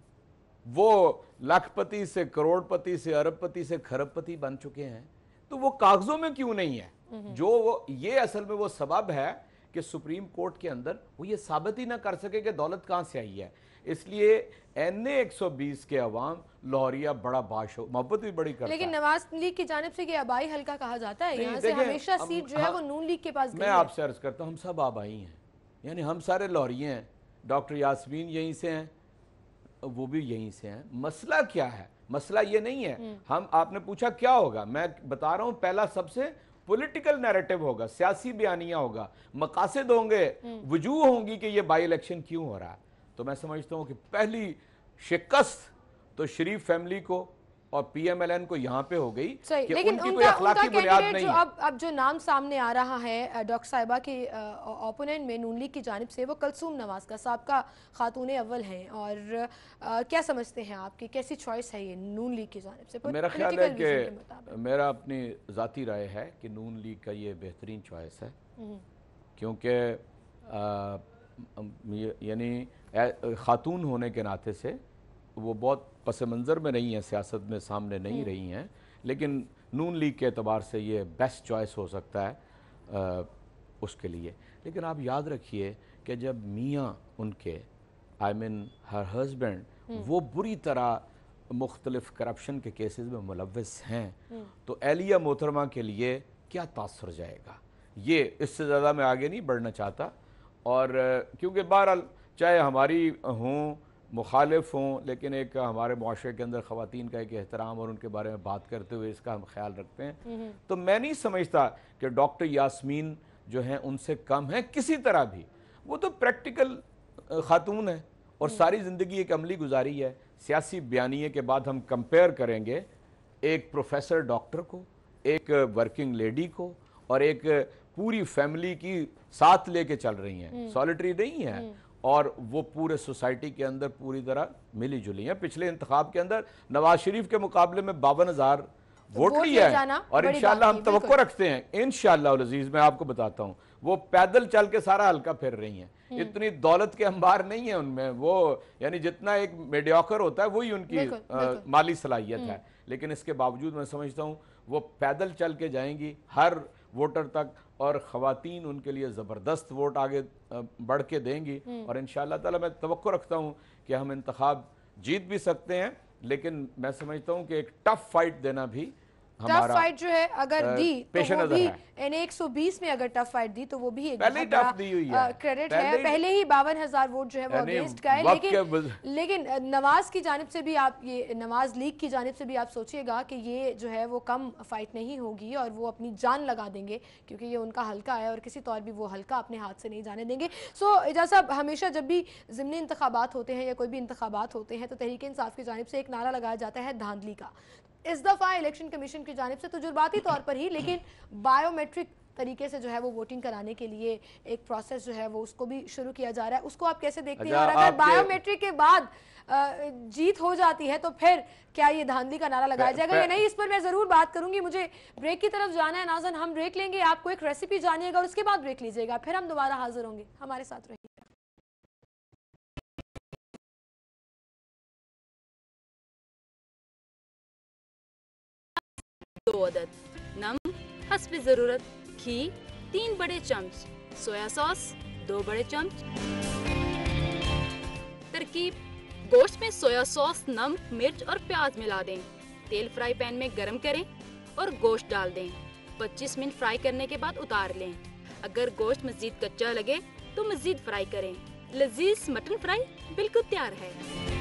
वो लाखपति से करोड़पति से अरबपति से खरबपति बन चुके हैं, तो वो कागजों में क्यों नहीं है? जो ये असल में वो सबब है कि सुप्रीम कोर्ट के अंदर वो ये साबित ही ना कर सके कि दौलत कहाँ से आई है। इसलिए NA-120 के अवाम लाहौरिया बड़ा बाशो मोहब्बत भी बड़ी करता है। लेकिन नवाज लीग की जानिब से ये आबाई हल्का कहा जाता है, यहाँ से हमेशा सीट जो है वो नून लीग के पास गई है। मैं आपसे अर्ज करता हूँ, हम सब आबाई हैं, यानी हम सारे लाहौरिये हैं। डॉक्टर यास्मीन यहीं से हैं, वो भी यहीं से हैं। मसला क्या है? मसला ये नहीं है। हम, आपने पूछा क्या होगा, मैं बता रहा हूँ, पहला सबसे पॉलिटिकल नैरेटिव होगा, सियासी बयानिया होगा, मकासद होंगे, वजूह होंगी कि ये बाई इलेक्शन क्यों हो रहा है। तो मैं समझता हूँ कि पहली शिकस्त तो शरीफ फैमिली को और पीएमएलएन को यहाँ पे हो गई कि लेकिन उनकी कोई अखलाकी बुनियाद नहीं जो है। अब जो नाम सामने आ रहा है डॉक्टर साहिबा के ओपोनेंट में नून लीग की जानिब से, वो कलसूम नवाज का साबका खातून अव्वल हैं, और क्या समझते हैं आपकी कैसी चॉइस है ये नून लीग की जानिब से? मेरा ख्याल है कि मेरा अपनी ज़ाती राय है कि नून लीग का ये बेहतरीन चॉइस है, क्योंकि यानी खातून होने के नाते से वो बहुत पस मंज़र में नहीं है, सियासत में सामने नहीं रही हैं, लेकिन नून लीग के अतबार से ये बेस्ट चॉइस हो सकता है उसके लिए। लेकिन आप याद रखिए कि जब मियाँ उनके हर हस्बैंड वो बुरी तरह मुख्तलिफ करप्शन के केसेस में मुलव्वस हैं, तो एलिया मोहतरमा के लिए क्या तासर जाएगा, ये इससे ज़्यादा मैं आगे नहीं बढ़ना चाहता। और क्योंकि बहरहाल चाहे हमारी हों मुखालिफ हों, लेकिन एक हमारे माशरे के अंदर ख़वातीन का एक एहतराम और उनके बारे में बात करते हुए इसका हम ख्याल रखते हैं। तो मैं नहीं समझता कि डॉक्टर यास्मीन जो हैं उनसे कम है किसी तरह भी। वो तो प्रैक्टिकल खातून है और सारी ज़िंदगी एक अमली गुजारी है। सियासी बयानिए के बाद हम कंपेयर करेंगे एक प्रोफेसर डॉक्टर को, एक वर्किंग लेडी को, और एक पूरी फैमिली की साथ लेके चल रही हैं, सॉलिटरी नहीं है, और वो पूरे सोसाइटी के अंदर पूरी तरह मिली जुली हैं। पिछले इंतखाब के अंदर नवाज शरीफ के मुकाबले में 52,000 वोट लिया है, और इंशाल्लाह हम तवक्को रखते हैं, इंशाल्लाह अज़ीज़ मैं आपको बताता हूँ वो पैदल चल के सारा हल्का फिर रही हैं। इतनी दौलत के अंबार नहीं है उनमें, वो यानी जितना एक मीडियोकर होता है वही उनकी माली सलाहियत है, लेकिन इसके बावजूद मैं समझता हूँ वो पैदल चल के जाएंगी हर वोटर तक, और ख़वातीन उनके लिए ज़बरदस्त वोट आगे बढ़ के देंगी, और इंशाअल्लाह ताला मैं तवक्को रखता हूँ कि हम इंतखाब जीत भी सकते हैं। लेकिन मैं समझता हूँ कि एक टफ फाइट देना भी टफ फाइट जो है अगर दी तो वो भी NA 120 में अगर टफ फाइट दी तो वो भी एक पहले टफ दी हुई है, क्रेडिट है। पहले ही 52,000 वोट जो है वो अगेंस्ट का है, लेकिन नवाज की जानिब से भी आप ये नवाज लीग की जानिब से भी आप सोचिएगा कि ये जो है वो कम फाइट नहीं होगी और वो अपनी जान लगा देंगे, क्योंकि ये उनका हल्का है और किसी तौर भी वो हल्का अपने हाथ से नहीं जाने देंगे। सो एजाज साहब, हमेशा जब भी ज़िमनी इंतखाबात होते हैं या कोई भी इंतखाबात होते हैं तो तहरीक इंसाफ की जानिब से एक नारा लगाया जाता है धांधली का। इस दफ़ा इलेक्शन कमीशन की जानिब से तजुर्बाती तौर पर ही, लेकिन बायोमेट्रिक तरीके से जो है वो वोटिंग कराने के लिए एक प्रोसेस जो है वो उसको भी शुरू किया जा रहा है, उसको आप कैसे देखते हैं? और अगर बायोमेट्रिक के बाद जीत हो जाती है तो फिर क्या ये धांधली का नारा लगाया जाएगा या नहीं? इस पर मैं जरूर बात करूंगी। मुझे ब्रेक की तरफ जाना है नाज़न, हम ब्रेक लेंगे, आपको एक रेसिपी जानिएगा और उसके बाद ब्रेक लीजिएगा, फिर हम दोबारा हाजिर होंगे। हमारे साथ रहिए। दो अदद नमक हस्ब ज़रूरत, घी 3 बड़े चम्मच, सोया सॉस 2 बड़े चम्मच। तरकीब: गोश्त में सोया सॉस, नमक, मिर्च और प्याज मिला दें। तेल फ्राई पैन में गरम करें और गोश्त डाल दें। 25 मिनट फ्राई करने के बाद उतार लें। अगर गोश्त मज़ीद कच्चा लगे तो मज़ीद फ्राई करें। लजीज मटन फ्राई बिल्कुल तैयार है।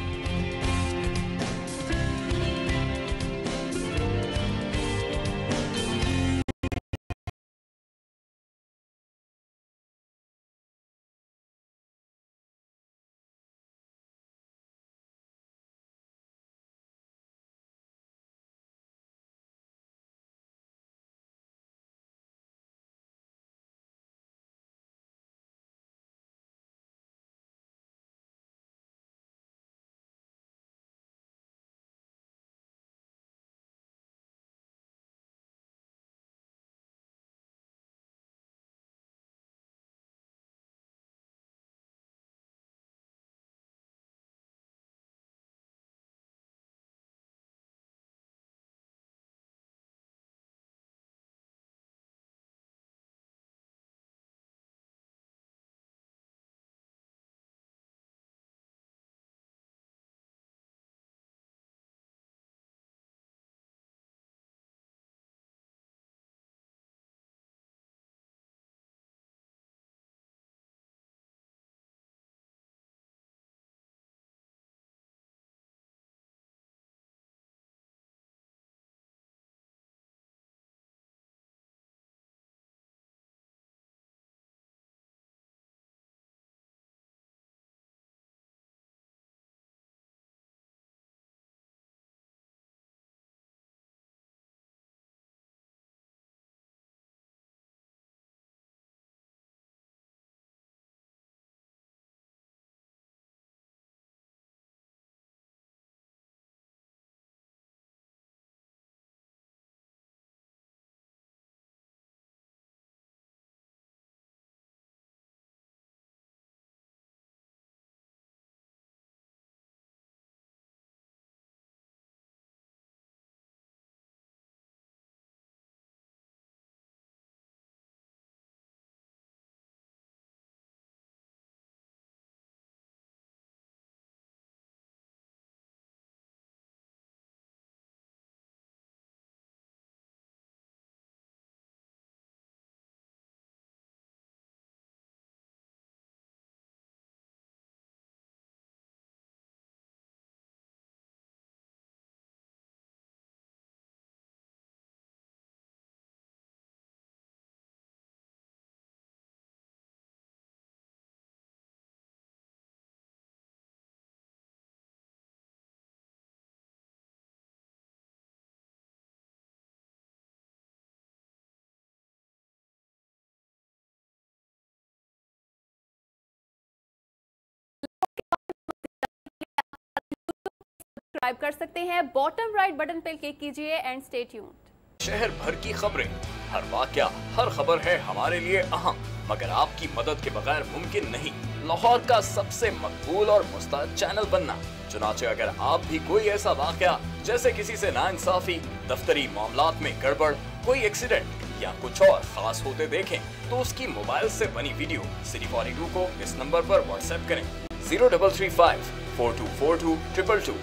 सब्सक्राइब कर सकते हैं। बॉटम राइट बटन पर क्लिक कीजिए एंड स्टे ट्यून्ड। शहर भर की खबरें, हर वाकया, हर खबर है हमारे लिए अहम, मगर आपकी मदद के बगैर मुमकिन नहीं लाहौर का सबसे मकबूल और मुस्तैद चैनल बनना। चुनाचे अगर आप भी कोई ऐसा वाकया जैसे किसी से नाइंसाफी, दफ्तरी मामलात में गड़बड़, कोई एक्सीडेंट या कुछ और खास होते देखें तो उसकी मोबाइल से बनी वीडियो सिटी 42 को इस नंबर पर व्हाट्सएप करें 0335 4242 222।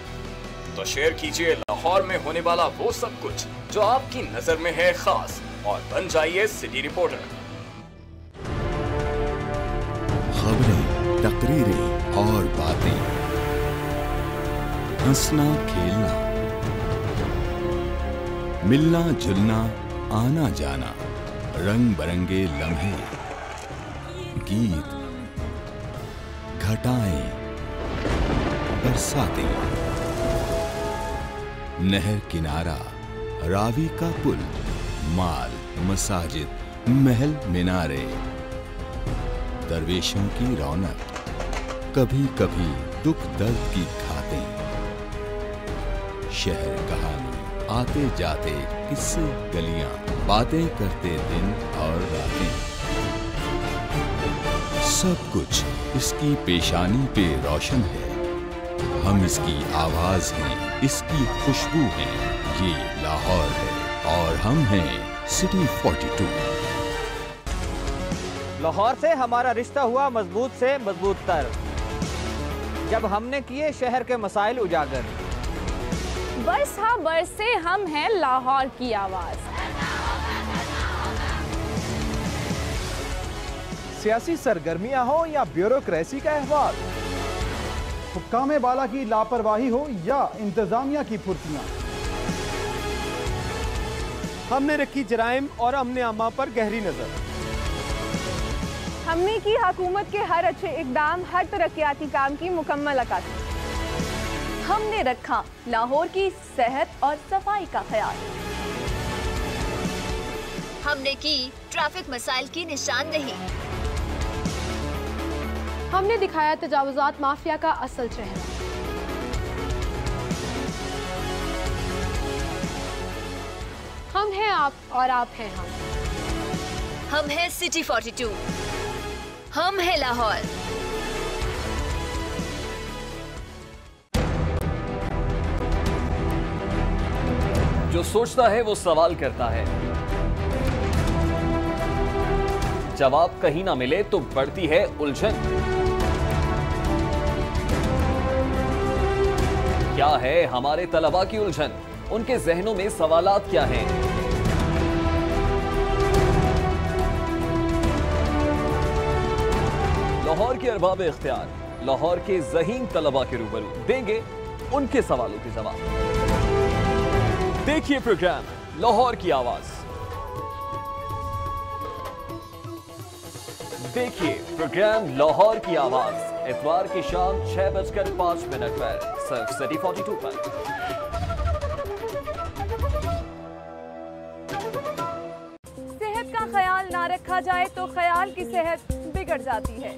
तो शेयर कीजिए लाहौर में होने वाला वो सब कुछ जो आपकी नजर में है खास और बन जाइए सिटी रिपोर्टर। खबरें, तकरीरें और बातें, हंसना खेलना, मिलना जुलना, आना जाना, रंग बिरंगे लम्हे, गीत, घटाएं, बरसातें, नहर किनारा, रावी का पुल, माल, मसाजिद, महल मिनारे, दरवेशों की रौनक, कभी कभी दुख दर्द की खातें, शहर कहानी, आते जाते किस्से गलियां, बातें करते दिन और रातें, सब कुछ इसकी पेशानी पे रोशन है। हम इसकी आवाज हैं, इसकी खुशबू है। ये लाहौर है और हम हैं सिटी 42। लाहौर से हमारा रिश्ता हुआ मजबूत से मजबूत तर, जब हमने किए शहर के मसाइल उजागर। बरस हाँ बरस से हम हैं लाहौर की आवाज। सियासी सरगर्मियां हो या ब्यूरोक्रेसी का अहवाल, हुक्काम बाला की लापरवाही हो या इंतजामिया की फुर्तियां, हमने रखी जराइम और अमने आमा पर गहरी नजर। हमने की हुकूमत के हर अच्छे इकदाम, हर तरक्याती काम की मुकम्मल अक्कासी। हमने रखा लाहौर की सेहत और सफाई का ख्याल। हमने की ट्रैफिक मसाइल की निशानदेही। हमने दिखाया तजावुजात माफिया का असल चेहरा। हम हैं आप और आप हैं हम हैं सिटी 42, हम हैं लाहौर। जो सोचता है वो सवाल करता है, जवाब कहीं ना मिले तो बढ़ती है उलझन। क्या है हमारे तलबा की उलझन, उनके जहनों में सवालात क्या हैं? लाहौर के अरबाब इख्तियार, लाहौर के ज़हीन तलबा के रूबरू देंगे उनके सवालों के जवाब। देखिए प्रोग्राम लाहौर की आवाज। देखिए प्रोग्राम लाहौर की आवाज इतवार की शाम 6:05 पर सिर्फ सिटी 42 पर। सेहत का ख्याल ना रखा जाए तो ख्याल की सेहत बिगड़ जाती है।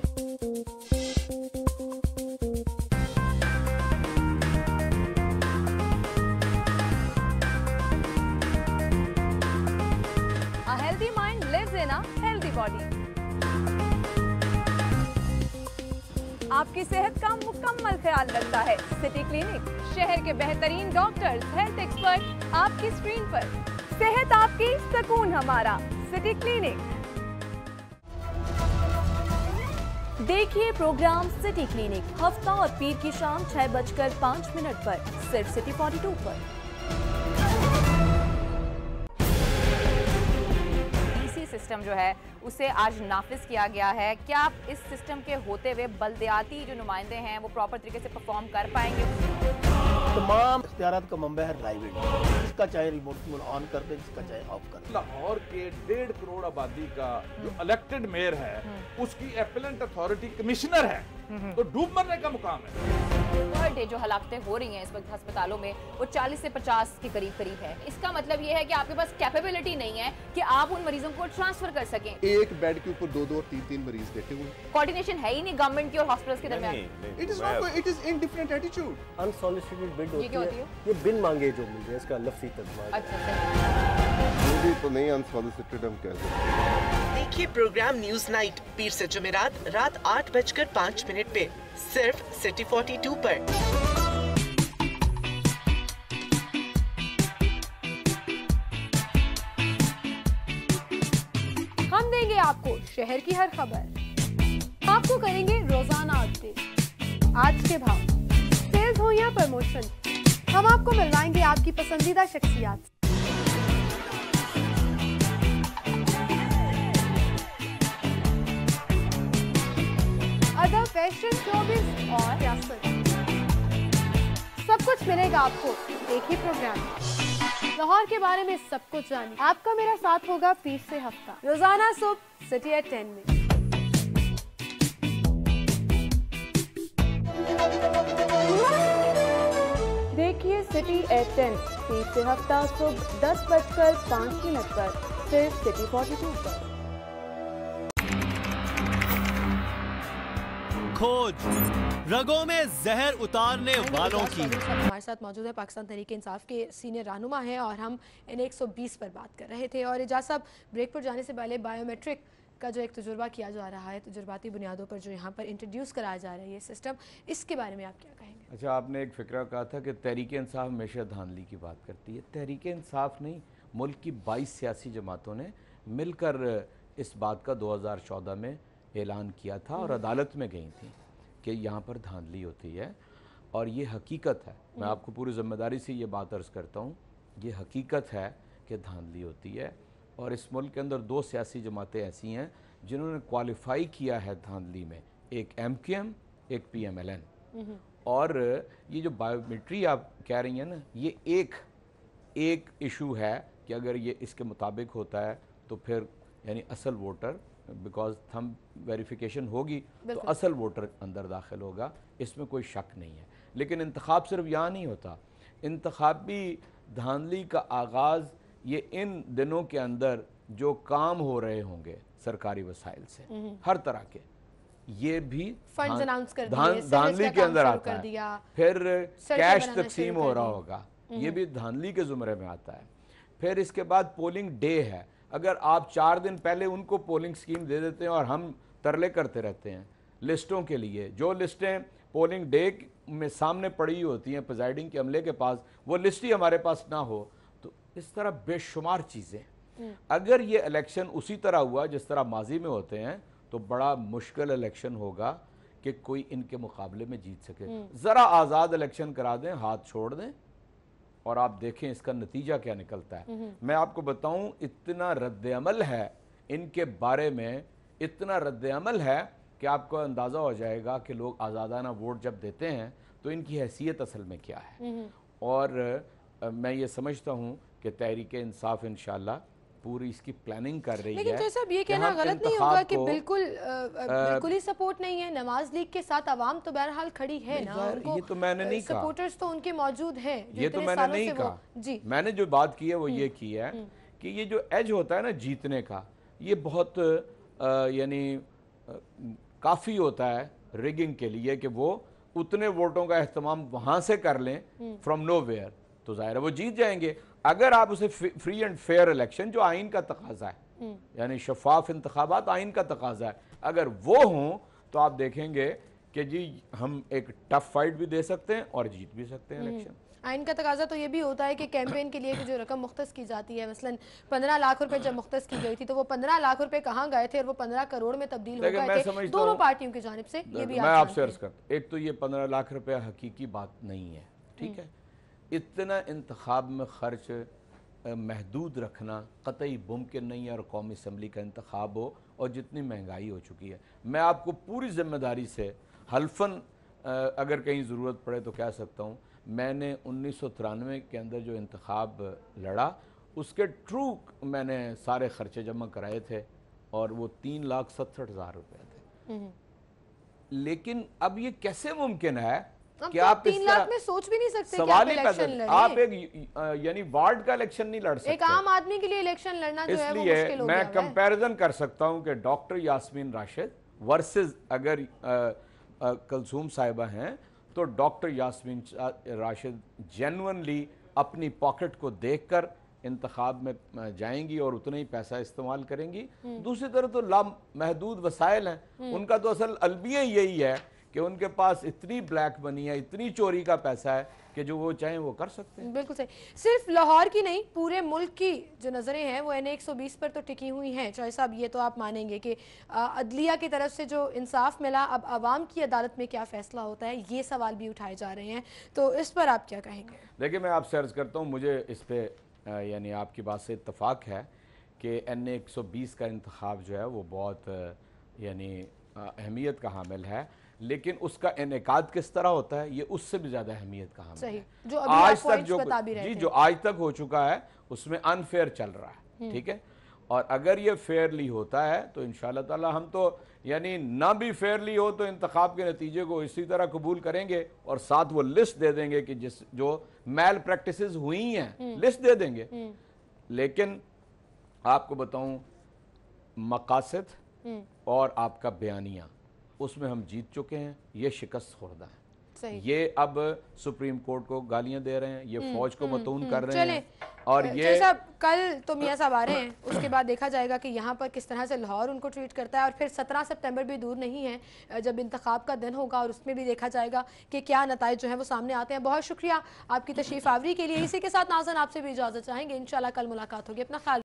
A healthy mind lives in a healthy body. आपकी सेहत का मुकम्मल ख्याल रखता है सिटी क्लिनिक। शहर के बेहतरीन डॉक्टर्स, हेल्थ एक्सपर्ट आपकी स्क्रीन पर। सेहत आपकी, सुकून हमारा, सिटी क्लिनिक। देखिए प्रोग्राम सिटी क्लिनिक हफ्ता और पीर की शाम 6:05 पर सिर्फ सिटी 42 पर। सिस्टम जो है उसे आज नाफिज किया गया है। क्या आप इस सिस्टम के होते हुए बल्दियाती जो नुमाइंदे हैं वो प्रॉपर तरीके से परफॉर्म कर पाएंगे? तमाम इख्तियारात का मंबा है ड्राइविंग, इसका चाहे रिमोट ऑन कर दे, इसका चाहे ऑफ कर दे। लाहौर के 1.5 करोड़ आबादी का जो इलेक्टेड मेयर है उसकी एपेलेंट अथॉरिटी कमिश्नर है। तो डूब मरने का मुकाम है। पर डे जो हलाकतें हो रही हैं इस वक्त अस्पतालों में वो 40 से 50 के करीब है। इसका मतलब ये है कि आपके पास कैपेबिलिटी नहीं है कि आप उन मरीजों को ट्रांसफर कर सकें। एक बेड के ऊपर 2 और 3 मरीज बैठे हुए। कोऑर्डिनेशन है ही नहीं गवर्नमेंट की और हॉस्पिटल्स के दरमियान। It is not, it is indifferent attitude. Unsolicited bid होती है, ये बिन मांगे जो मिल जाए, इसका लफ्ज़ी तर्जुमा। अच्छा तो नहीं अनसॉलिसिटेड हम कह सकते। देखिए प्रोग्राम न्यूज नाइट पीर से जुमेरात रात 8:05 पे सिर्फ सिटी 42 पर। हम देंगे आपको शहर की हर खबर, आपको करेंगे रोजाना अपडेट, आज के भाव, सेल्स हो या प्रमोशन, हम आपको मिलवाएंगे आपकी पसंदीदा शख्सियात। अदब, फैशन, शोबिज़ और सियासत, सब कुछ मिलेगा आपको एक ही प्रोग्राम। लाहौर के बारे में सब कुछ जानिए, आपका मेरा साथ होगा पीर से हफ्ता, रोजाना सुबह सिटी एट 10 में। देखिए सिटी एट 10 पीर से हफ्ता सुबह 10:05 पर सिर्फ सिटी 42 पर। खोज रगों में जहर उतारने वालों की। हमारे साथ मौजूद है पाकिस्तान तहरीक इंसाफ के सीनियर रहनुमा हैं और हम N120 पर बात कर रहे थे। और एजाज साहब, ब्रेक पर जाने से पहले बायोमेट्रिक का जो एक तजुर्बा किया जा रहा है, तजुर्बाती बुनियादों पर जो यहाँ पर इंट्रोड्यूस कराया जा रहा है ये सिस्टम, इसके बारे में आप क्या कहेंगे? अच्छा, आपने एक फ़िक्रा कहा था कि तहरीक इंसाफ हमेशा धांधली की बात करती है। तहरीक इंसाफ नहीं, मुल्क की 22 सियासी जमातों ने मिलकर इस बात का 2014 में ऐलान किया था और अदालत में गई थी कि यहाँ पर धांधली होती है और ये हकीकत है। मैं आपको पूरी ज़िम्मेदारी से ये बात अर्ज़ करता हूँ, ये हकीकत है कि धांधली होती है। और इस मुल्क के अंदर 2 सियासी जमातें ऐसी हैं जिन्होंने क्वालिफाई किया है धांधली में, एक MKM, एक PMLN। और ये जो बायोमेट्री आप कह रही हैं ना, ये एक इशू है कि अगर ये इसके मुताबिक होता है तो फिर यानी असल वोटर, बिकॉज थंब वेरिफिकेशन होगी तो असल वोटर अंदर दाखिल होगा, इसमें कोई शक नहीं है। लेकिन इंतखाब सिर्फ यहाँ नहीं होता, इंतखाबी धांधली का आगाज़ ये इन दिनों के अंदर जो काम हो रहे होंगे सरकारी वसाइल से हर तरह के, ये भी धांधली के अंदर आता है। फिर कैश तकसीम हो रहा होगा, ये भी धांधली के ज़ुमरे में आता है। फिर इसके बाद पोलिंग डे है, अगर आप 4 दिन पहले उनको पोलिंग स्कीम दे देते हैं और हम तरले करते रहते हैं लिस्टों के लिए, जो लिस्टें पोलिंग डे में सामने पड़ी होती हैं प्रिजाइडिंग के अमले के पास, वो लिस्ट ही हमारे पास ना हो, तो इस तरह बेशुमार चीज़ें। अगर ये इलेक्शन उसी तरह हुआ जिस तरह माजी में होते हैं तो बड़ा मुश्किल इलेक्शन होगा कि कोई इनके मुकाबले में जीत सके। ज़रा आज़ाद इलेक्शन करा दें, हाथ छोड़ दें और आप देखें इसका नतीजा क्या निकलता है। मैं आपको बताऊं, इतना रद्द-ए-अमल है इनके बारे में, इतना रद्द-ए-अमल है कि आपको अंदाज़ा हो जाएगा कि लोग आज़ादाना वोट जब देते हैं तो इनकी हैसियत असल में क्या है। और मैं ये समझझता हूँ कि तहरीक इंसाफ इंशाअल्लाह पूरी इसकी प्लानिंग कर रही है। लेकिन तो साहब ये कहना गलत नहीं होगा कि बिल्कुल ही सपोर्ट नहीं है। नवाज लीग के साथ आवाम तो बहरहाल खड़ी है ना, ये तो मैंने नहीं कहा, सपोर्टर्स तो उनके मौजूद हैं, ये तो मैंने नहीं कहा जी। मैंने जो बात की है वो ये की है कि ये जो एज होता है ना जीतने का, ये बहुत यानी काफ़ी होता है रिगिंग के लिए कि वो उतने वोटों का एहतमाम वहाँ से कर लें फ्रॉम नोवेयर, तो जाहिर है वो जीत जाएंगे। अगर आप उसे फ्री एंड फेयर इलेक्शन, जो आइन का तकाजा है, यानी शफाफ इंतखाबात आइन का तकाजा है, अगर वो हों तो आप देखेंगे कि जी हम एक टफ फाइट भी दे सकते हैं और जीत भी सकते हैं इलेक्शन। आइन का तकाजा तो ये भी होता है कि कैंपेन के लिए जो रकम मुख्तस की जाती है, मसलन 15 लाख रुपए जब मुख्तस की गई थी तो वो 15 लाख रुपए कहाँ गए थे और वो 15 करोड़ में तब्दील हो गए थे दोनों पार्टियों की जानिब से। ये भी मैं आपसे अर्ज करता, एक तो ये 15 लाख रुपया हकीकी बात नहीं है, ठीक है। इतना इंतखाब में खर्च महदूद रखना कतई मुमकिन नहीं है, और कौमी असम्बली का इंतखाब हो और जितनी महंगाई हो चुकी है। मैं आपको पूरी जिम्मेदारी से हल्फन अगर कहीं ज़रूरत पड़े तो कह सकता हूँ, मैंने 1993 के अंदर जो इंतखाब लड़ा उसके ट्रू मैंने सारे खर्चे जमा कराए थे और वो 3,67,000 रुपये थे। लेकिन अब ये कैसे मुमकिन है कि तो आप 3 लाख में सोच भी नहीं सकते सवाल कि ही आप इलेक्शन लड़ें। आप एक यानी वार्ड का इलेक्शन नहीं लड़ सकते। एक आम आदमी के लिए इलेक्शन लड़ना जो है वो मुश्किल इसलिए हो मैं गया है। कंपैरिजन कर सकता हूं कि डॉक्टर यास्मीन राशिद वर्सेस अगर कलसूम साहिबा हैं, तो डॉक्टर यास्मीन राशिद जेन्युइनली अपनी पॉकेट को देखकर इंतखाब में जाएंगी और उतना ही पैसा इस्तेमाल करेंगी। दूसरी तरफ तो लामहदूद वसाइल हैं, उनका तो असल अलबिया यही है कि उनके पास इतनी ब्लैक मनी है, इतनी चोरी का पैसा है कि जो वो चाहें वो कर सकते हैं। बिल्कुल सही। सिर्फ लाहौर की नहीं, पूरे मुल्क की जो नज़रें हैं वो NA 120 पर तो टिकी हुई हैं। चौधरी साहब, ये तो आप मानेंगे कि अदलिया की तरफ से जो इंसाफ मिला, अब आवाम की अदालत में क्या फैसला होता है, ये सवाल भी उठाए जा रहे हैं, तो इस पर आप क्या कहेंगे? देखिए, मैं आपसे अर्ज़ करता हूँ, मुझे इस पर यानी आपकी बात से इत्तफाक है कि NA 120 का इंतखाब जो है वो बहुत यानी अहमियत का हामिल है, लेकिन उसका इनेकाद किस तरह होता है ये उससे भी ज़्यादा अहमियत का हामिल है। जो आज तक जो आज तक हो चुका है उसमें अनफेयर चल रहा है, ठीक है। और अगर ये फेयरली होता है तो इंशाअल्लाह ताला हम तो यानी ना भी फेयरली हो तो इंतखाब के नतीजे को इसी तरह कबूल करेंगे और साथ वो लिस्ट दे देंगे कि जिस जो मैल प्रैक्टिसेस हुई हैं लिस्ट दे देंगे। लेकिन आपको बताऊं, मकासद और आपका बयानिया उसमें हम जीत चुके हैं, ये शिकस्त खुर्दा है। ये अब सुप्रीम कोर्ट को गालियां दे रहे हैं, ये फौज को मतून कर रहे हैं। और ये साहब, कल तो मियाँ साहब आ रहे हैं, उसके बाद देखा जाएगा कि यहाँ पर किस तरह से लाहौर उनको ट्रीट करता है। और फिर 17 सितंबर भी दूर नहीं है जब इंतखाब का दिन होगा, और उसमें भी देखा जाएगा कि क्या नताइज जो है वो सामने आते हैं। बहुत शुक्रिया आपकी तशरीफ आवरी के लिए। इसी के साथ नाज़रीन आपसे भी इजाज़त चाहेंगे, इंशाल्लाह कल मुलाकात होगी। अपना ख्याल